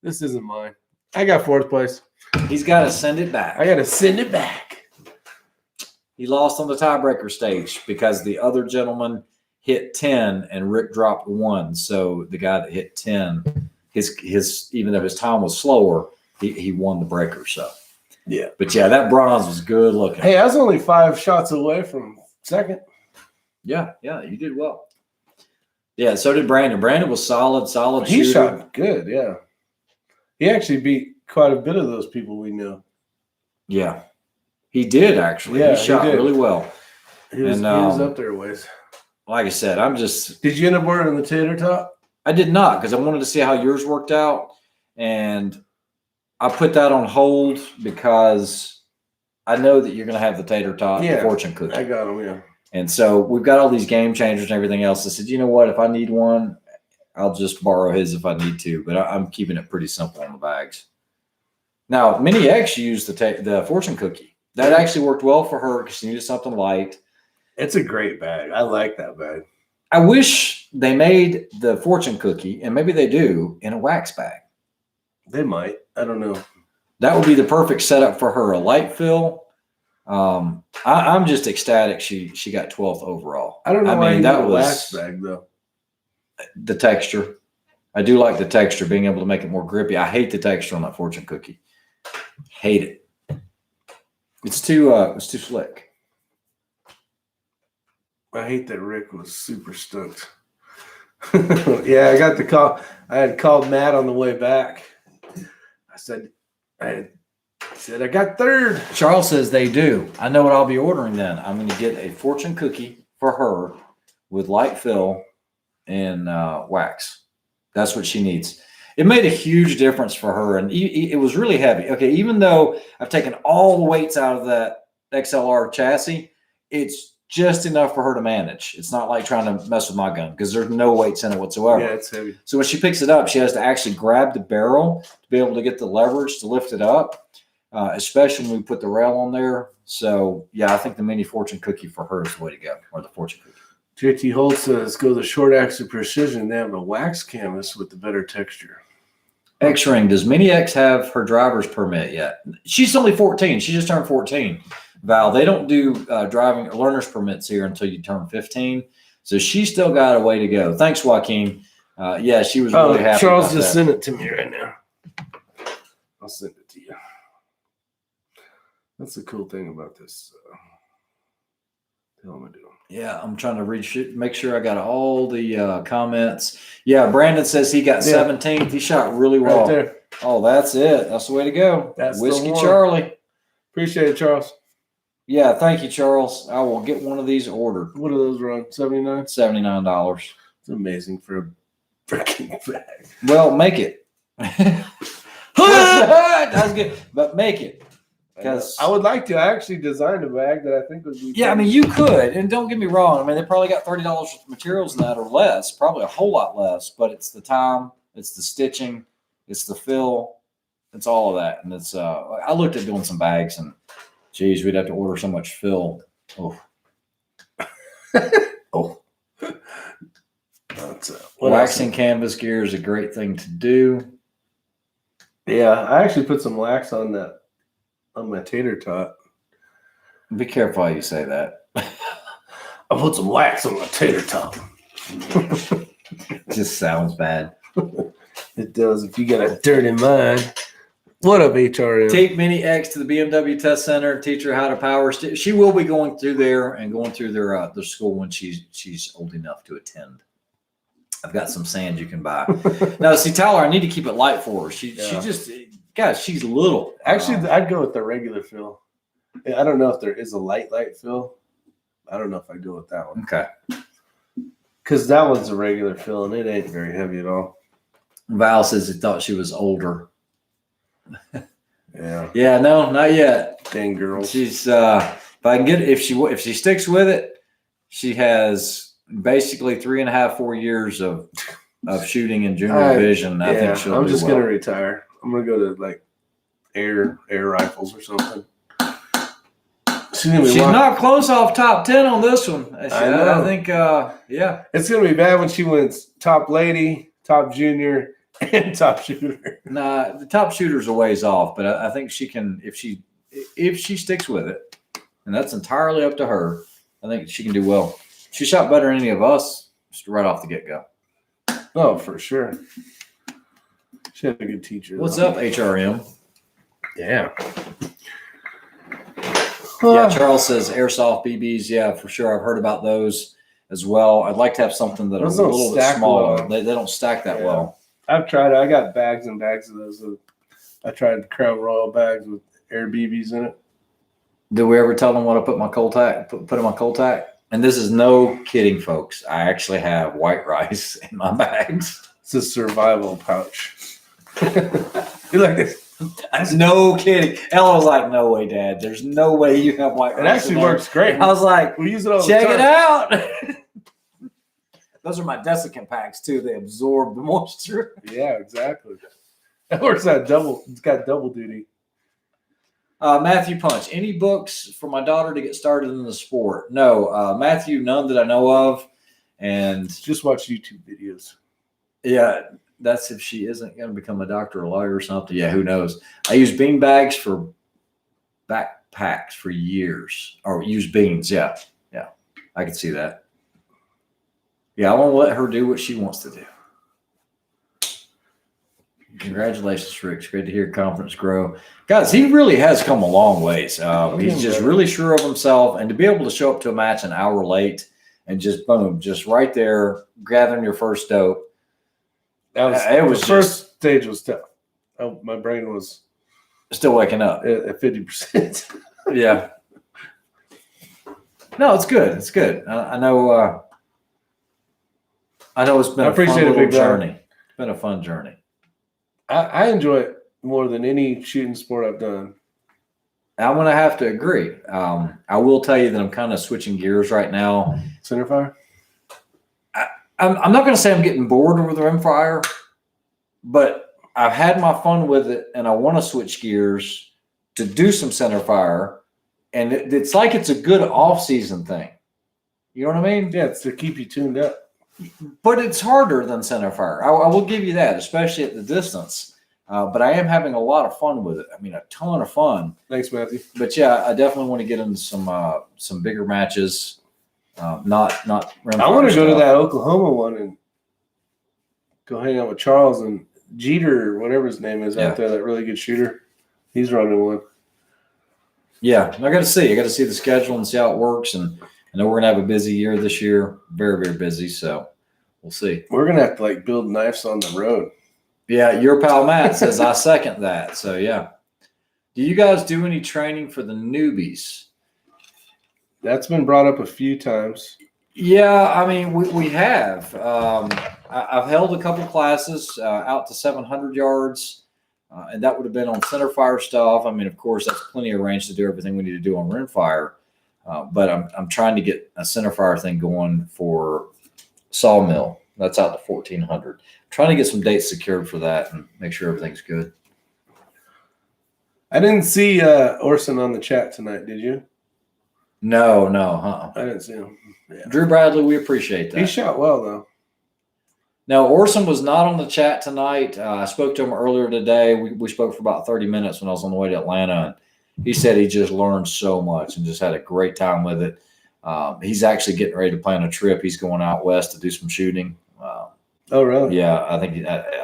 This isn't mine. I got 4th place. He's got to send it back. I got to send it back. He lost on the tiebreaker stage because the other gentleman hit 10 and Rick dropped 1. So the guy that hit 10, his even though his time was slower, he won the breaker. So yeah. But yeah, that bronze was good looking. Hey, I was only 5 shots away from second. Yeah, you did well. Yeah, so did Brandon. Brandon was solid He shooter. shot good, yeah. He actually beat quite a bit of those people we know. Yeah, he did actually. Yeah, he shot really well. He was up there a ways. Like I said, Did you end up wearing the tater top? I did not, because I wanted to see how yours worked out, and I put that on hold because I know that you're going to have the tater tot, the fortune cookie. I got them, yeah. And so we've got all these game changers and everything else. I said, you know what? If I need one, I'll just borrow his if I need to. But I'm keeping it pretty simple on the bags. Now, Minnie X used the fortune cookie. That actually worked well for her because she needed something light. It's a great bag. I like that bag. I wish they made the fortune cookie, and maybe they do, in a wax bag. They might. I don't know. That would be the perfect setup for her. A light fill. I'm just ecstatic she got 12th overall. I don't know why that was wax bag though. The texture. I do like the texture, being able to make it more grippy. I hate the texture on that fortune cookie. Hate it. It's too slick. I hate that Rick was super stoked. Yeah, I got the call. I had called Matt on the way back. I said, I got third. Charles says they do. I know what I'll be ordering then. I'm going to get a fortune cookie for her with light fill and wax. That's what she needs. It made a huge difference for her, and it was really heavy. Okay, even though I've taken all the weights out of that XLR chassis, it's just enough for her to manage. It's not like trying to mess with my gun because there's no weights in it whatsoever. Yeah, it's heavy. So when she picks it up, she has to actually grab the barrel to be able to get the leverage to lift it up, especially when we put the rail on there. So, yeah, I think the mini fortune cookie for her is the way to go, or the fortune cookie. JT Holt says, go the short axis precision. They have a wax canvas with the better texture. X-Ring, does Mini X have her driver's permit yet? She's only 14. She just turned 14. Val, they don't do driving or learner's permits here until you turn 15. So she's still got a way to go. Thanks, Joaquin. Yeah, she was really happy. Charles about just that. sent it to me right now. I'll send it to you. That's the cool thing about this. What the hell am I doing? Yeah, I'm trying to read, make sure I got all the comments. Yeah, Brandon says he got 17th. He shot really well. Right there. Oh, that's it. That's the way to go. That's the Whiskey one. Charlie. Appreciate it, Charles. Yeah, thank you, Charles. I will get one of these ordered. What are those run? 79? $79. It's amazing for a freaking bag. Well, make it. That's good, but make it. Because I would like to. I actually designed a bag that I think would be. Yeah, I mean, you could, and don't get me wrong. I mean, they probably got $30 worth of materials in that or less, probably a whole lot less. But it's the time, it's the stitching, it's the fill, it's all of that. And it's I looked at doing some bags, and geez, we'd have to order so much fill. Oh, Oh. That's, waxing canvas gear is a great thing to do. Yeah, I actually put some wax on that on my tater tot. Be careful how you say that. I put some wax on my tater tot. It just sounds bad. It does if you got a dirty mind. What up, HRM? Take Mini X to the BMW test center. Teach her how to power. She will be going through there and going through their school when she's old enough to attend. I've got some sand you can buy. Now, see, Tyler, I need to keep it light for her. She just, guys, she's little. Actually, I'd go with the regular fill. I don't know if there is a light fill. I don't know if I'd go with that one. Okay. Because that one's a regular fill, and it ain't very heavy at all. Val says he thought she was older. Yeah. Yeah, no, not yet. Dang girl. She's if I can get if she sticks with it, she has basically 3.5-4 years of shooting in junior division. I think she'll. I'm do just well. gonna retire. I'm gonna go to like air rifles or something. She's not close off top 10 on this one. know. I think yeah. It's gonna be bad when she wins top lady, top junior, and top shooter. Nah, the top shooter's a ways off, but I think she can if she sticks with it, and that's entirely up to her. I think she can do well. She shot better than any of us just right off the get-go. Oh, for sure. She had a good teacher. What's up, HRM? Yeah. Yeah, Charles says airsoft BBs. Yeah, for sure. I've heard about those as well. I'd like to have something that Those are a don't little bit stack smaller. well. They don't stack that Yeah. well. I've tried it. I got bags and bags of those. I tried Crown Royal bags with air BBs in it. Did we ever tell them what I put my cold tack? Put in my cold tack? And this is no kidding, folks. I actually have white rice in my bags. It's a survival pouch. You like this? That's no kidding. Ella was like, "No way, Dad. There's no way you have white rice." It actually in there." works great. I was like, We use it all the "Check time. it out." Those are my desiccant packs too. They absorb the moisture. Yeah, exactly. It works out double. It's got double duty. Matthew Punch. Any books for my daughter to get started in the sport? No, Matthew. None that I know of. And Just watch YouTube videos. yeah, that's if she isn't going to become a doctor or a lawyer or something. Yeah, who knows? I use bean bags for backpacks for years, or use beans. Yeah, I can see that. Yeah, I want to let her do what she wants to do. Congratulations, Rick. It's great to hear confidence grow. Guys, he really has come a long ways. He's just really sure of himself. And to be able to show up to a match an hour late and just boom, just right there, gathering your first dope. The first stage was tough. My brain was still waking up at 50%. Yeah. No, it's good. It's good. I know it's been a fun little journey. It's been a fun journey. I enjoy it more than any shooting sport I've done. I'm going to have to agree. I will tell you that I'm kind of switching gears right now. Centerfire? I'm not going to say I'm getting bored with the rimfire, but I've had my fun with it, and I want to switch gears to do some centerfire. And it's like it's a good off-season thing. You know what I mean? Yeah, it's to keep you tuned up. But it's harder than centerfire. I will give you that, especially at the distance. But I am having a lot of fun with it. I mean, a ton of fun. Thanks, Matthew. But yeah, I definitely want to get into some bigger matches. Not. I want to go to that Oklahoma one and go hang out with Charles and Jeter, or whatever his name is out there. That really good shooter. He's running one. Yeah, I got to see. I got to see the schedule and see how it works. And I know we're gonna have a busy year this year, very, very busy. So we'll see. We're gonna have to build knives on the road. Yeah, your pal Matt says I second that. So yeah. Do you guys do any training for the newbies? That's been brought up a few times. Yeah, I mean we have. I've held a couple classes out to 700 yards, and that would have been on centerfire stuff. I mean, of course, that's plenty of range to do everything we need to do on rimfire. But I'm trying to get a centerfire thing going for Sawmill. That's out to 1,400. Trying to get some dates secured for that and make sure everything's good. I didn't see Orson on the chat tonight. Did you? No. I didn't see him. Yeah. Drew Bradley, we appreciate that. He shot well, though. No, Orson was not on the chat tonight. I spoke to him earlier today. We spoke for about 30 minutes when I was on the way to Atlanta. And he said he just learned so much and just had a great time with it. He's actually getting ready to plan a trip. He's going out west to do some shooting. Oh, really? Yeah, I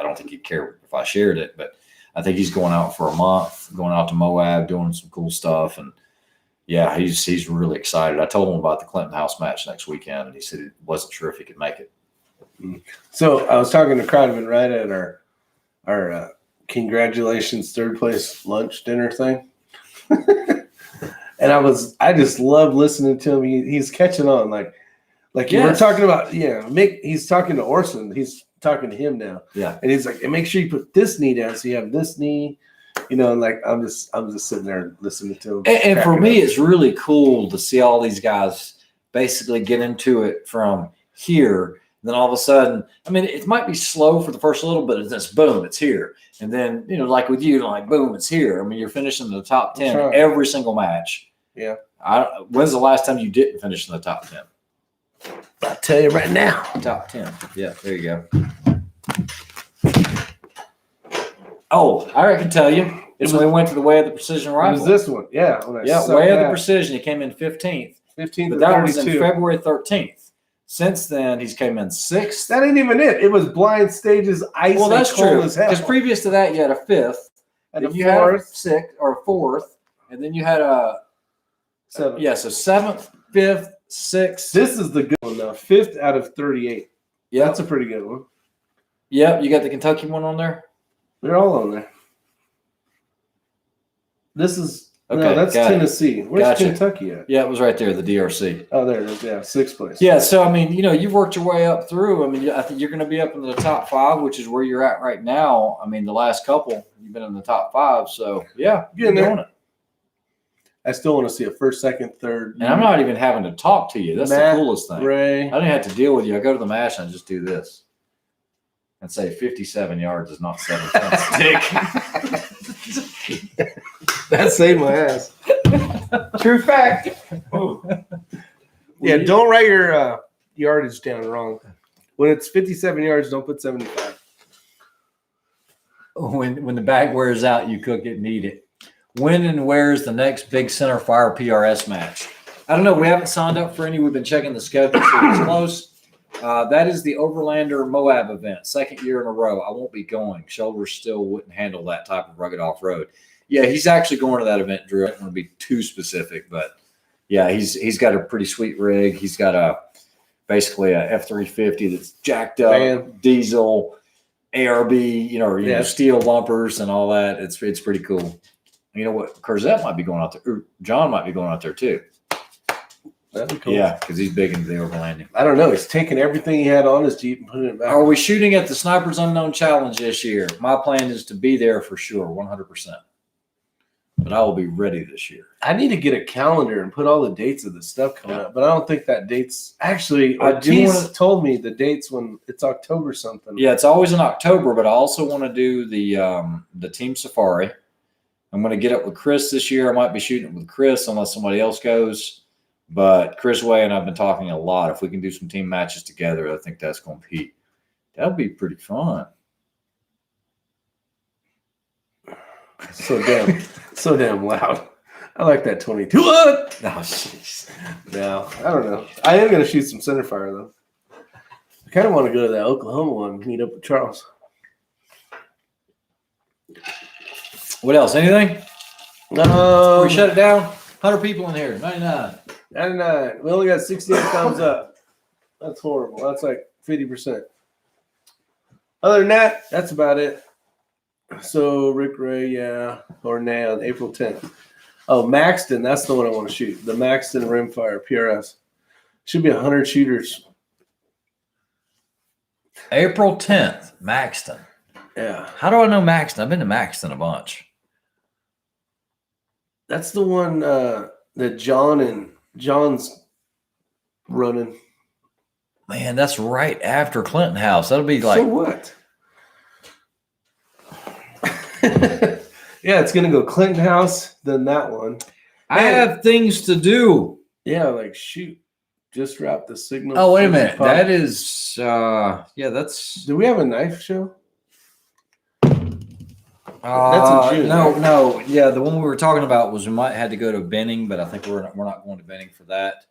don't think he'd care if I shared it, but I think he's going out for a month, going out to Moab, doing some cool stuff. And yeah, he's really excited. I told him about the Clinton House match next weekend, and he said he wasn't sure if he could make it. So I was talking to Crowderman right at our congratulations third place lunch dinner thing. And I just love listening to him. He's catching on like yes. You were talking about. Yeah, he's talking to Orson. He's talking to him now. Yeah, and he's like, and make sure you put this knee down so you have this knee. You know, and I'm just sitting there listening to him. And for me, it's really cool to see all these guys basically get into it from here. Then all of a sudden, I mean, it might be slow for the first little bit, and then boom, it's here. And then, like with you, boom, it's here. I mean, you're finishing in the top 10 right. Every single match. Yeah. When's the last time you didn't finish in the top 10? I'll tell you right now. Top 10. Yeah, there you go. Oh, I can tell you. It's when we went to the Way of the Precision Rifle. It was this one. Yeah. Way of the Precision. He came in 15th. 15th. But that was in February 13th. Since then, he's came in 6th. That ain't even it. It was blind stages, ice. Well, that's true. As hell. Because previous to that, you had a 5th, and then you had a 6th or 4th, and then you had a 7th. Yeah, so 7th, 5th, 6th. This is the good one now. 5th out of 38. Yeah, that's a pretty good one. Yep, you got the Kentucky one on there. They're all on there. This is. Okay, no, that's Tennessee. Where's Kentucky at? Yeah, it was right there, the DRC. Oh, there it is. Yeah, 6th place. Yeah, so, I mean, you've worked your way up through. I mean, I think you're going to be up in the top 5, which is where you're at right now. I mean, the last couple, you've been in the top 5. So, yeah, you're doing it. I still want to see a 1st, 2nd, 3rd. And I'm not even having to talk to you. That's the coolest thing. Ray. I don't have to deal with you. I go to the match and I just do this. And say 57 yards is not 7 tenths. Dick. That saved my ass. True fact. Yeah, don't write your yardage down wrong. When it's 57 yards, don't put 75. When the bag wears out, you cook it and eat it. When and where is the next big centerfire PRS match? I don't know. We haven't signed up for any. We've been checking the schedule, so it's close. That is the Overlander Moab event, second year in a row. I won't be going. Shoulders still wouldn't handle that type of rugged off-road. Yeah, he's actually going to that event, Drew. I don't want to be too specific, but yeah, he's got a pretty sweet rig. He's got basically a F-350 that's jacked up, diesel, ARB, you know, steel bumpers and all that. It's pretty cool. You know what? Corzette might be going out there. John might be going out there too. That'd be cool. Yeah, because he's big into the overlanding. I don't know. He's taking everything he had on his Jeep and putting it back. Are we shooting at the Snipers Unknown Challenge this year? My plan is to be there for sure, 100%. But I will be ready this year. I need to get a calendar and put all the dates of the stuff coming up, but I don't think that date's actually. Ortiz told me the dates when it's October something. Yeah, it's always in October, but I also want to do the Team Safari. I'm going to get up with Chris this year. I might be shooting it with Chris unless somebody else goes. But Chris Way and I've been talking a lot. If we can do some team matches together, I think that's going to be that'll be pretty fun. So damn loud. I like that 22. No, jeez. No, I don't know. I am going to shoot some center fire, though. I kind of want to go to that Oklahoma one and meet up with Charles. What else? Anything? No. We shut it down. 100 people in here. 99. 99. We only got 68 thumbs up. That's horrible. That's like 50%. Other than that, that's about it. So Rick Ray, yeah, or nay on April 10th. Oh, Maxton, that's the one I want to shoot. The Maxton Rimfire PRS. Should be 100 shooters. April 10th, Maxton. Yeah. How do I know Maxton? I've been to Maxton a bunch. That's the one that John's running. Man, that's right after Clinton House. That'll be like. So what? Yeah, it's gonna go Clinton House, then that one. I have things to do. Yeah, like shoot. Just wrap the signal. Oh, wait a minute. That is that's. Do we have a knife show? That's in June. No. Yeah, the one we were talking about was we might had to go to Benning, but I think we're not going to Benning for that.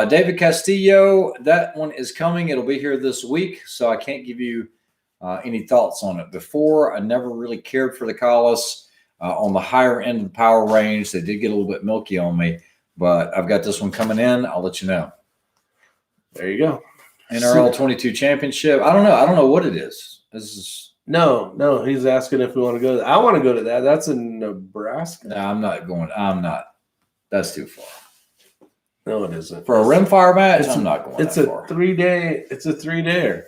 David Castillo, that one is coming. It'll be here this week, so I can't give you any thoughts on it. Before, I never really cared for the Collis on the higher end of the power range. They did get a little bit milky on me, but I've got this one coming in. I'll let you know. There you go. NRL 22 championship. I don't know what it is. This is. No. He's asking if we want to go. I want to go to that. That's in Nebraska. No, I'm not going. I'm not. That's too far. No, it isn't. For a rimfire match, I'm not going. It's a 3-day. It's a 3-dayer.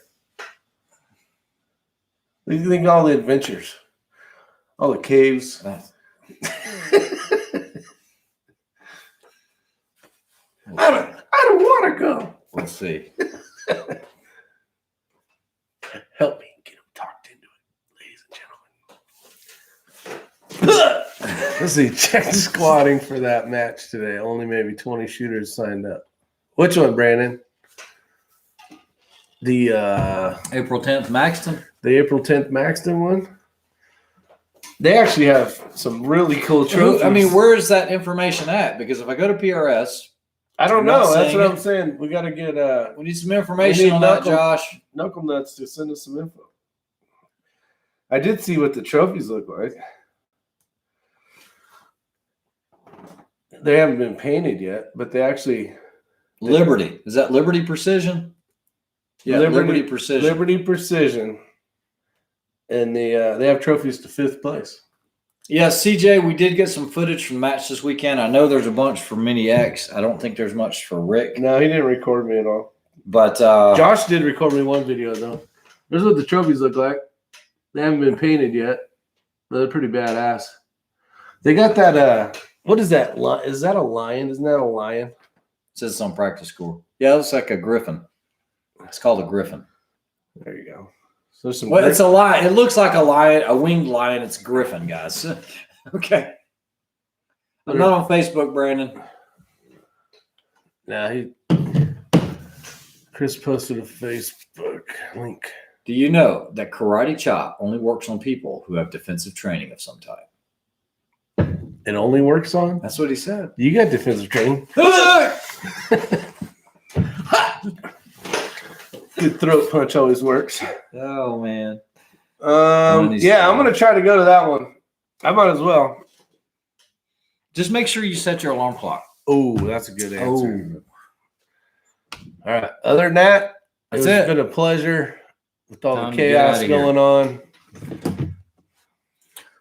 What do you think? All the adventures, all the caves. I don't want to go. Let's see. Help me get him talked into it, ladies and gentlemen. Let's see. Check the squatting for that match today. Only maybe 20 shooters signed up. Which one, Brandon? The April 10th, Maxton. The April 10th Maxton one. They actually have some really cool trophies. I mean, where is that information at? Because if I go to PRS, I don't know. That's what I'm saying. We got to get. We need some information on that, Josh. Knuckle Nuts to send us some info. I did see what the trophies look like. They haven't been painted yet, but they actually. Liberty. Is that Liberty Precision? Yeah, Liberty Precision. Liberty Precision. And they have trophies to 5th place. Yeah, CJ, we did get some footage from the match this weekend. I know there's a bunch for Mini X. I don't think there's much for Rick. No, he didn't record me at all. But Josh did record me one video, though. This is what the trophies look like. They haven't been painted yet, but they're pretty badass. They got that, what is that? Is that a lion? Isn't that a lion? It says it's on practice score. Yeah, it looks like a griffin. It's called a griffin. There you go. So some. Well, it's a lion. It looks like a lion, a winged lion. It's griffin, guys. Okay. I'm not on Facebook, Brandon. Nah, Chris posted a Facebook link. Do you know that karate chop only works on people who have defensive training of some type? It only works on? That's what he said. You got defensive training. Good throat punch always works. Oh man. Yeah, I'm gonna try to go to that one. I might as well. Just make sure you set your alarm clock. Oh, that's a good answer. Oh. All right. Other than that, That's it's it. been a pleasure with all Time the to get chaos outta here. going on.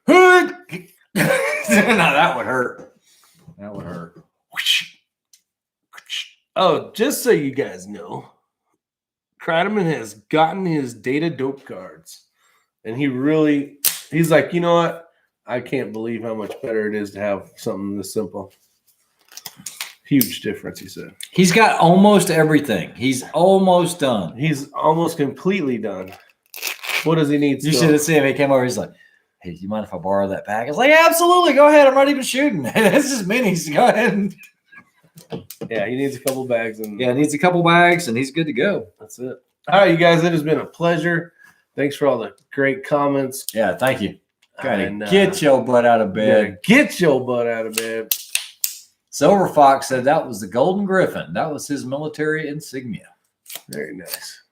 No, that would hurt. That would hurt. Oh, just so you guys know, Kreideman has gotten his data dope cards. And he's like, you know what? I can't believe how much better it is to have something this simple. Huge difference, he said. He's got almost everything. He's almost done. He's almost completely done. What does he need You still? should have seen him. He came over. He's like, "Hey, do you mind if I borrow that bag?" I was like, "Yeah, absolutely. Go ahead. I'm not even shooting. It's just minis. Go ahead." And Yeah, he needs a couple bags. And yeah, needs a couple bags, and he's good to go. that's it. All right, you guys, it has been a pleasure. Thanks for all the great comments. Yeah, thank you. And, Get your butt out of bed. Get your butt out of bed. Silver Fox said that was the Golden Griffin. That was his military insignia. Very nice.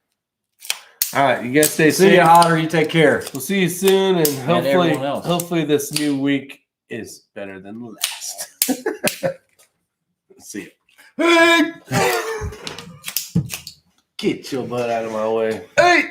All right, you guys stay See safe. you, Otter. You take care. We'll see you soon, and everyone else. hopefully this new week is better than the last. See you. Get your butt out of my way. Hey.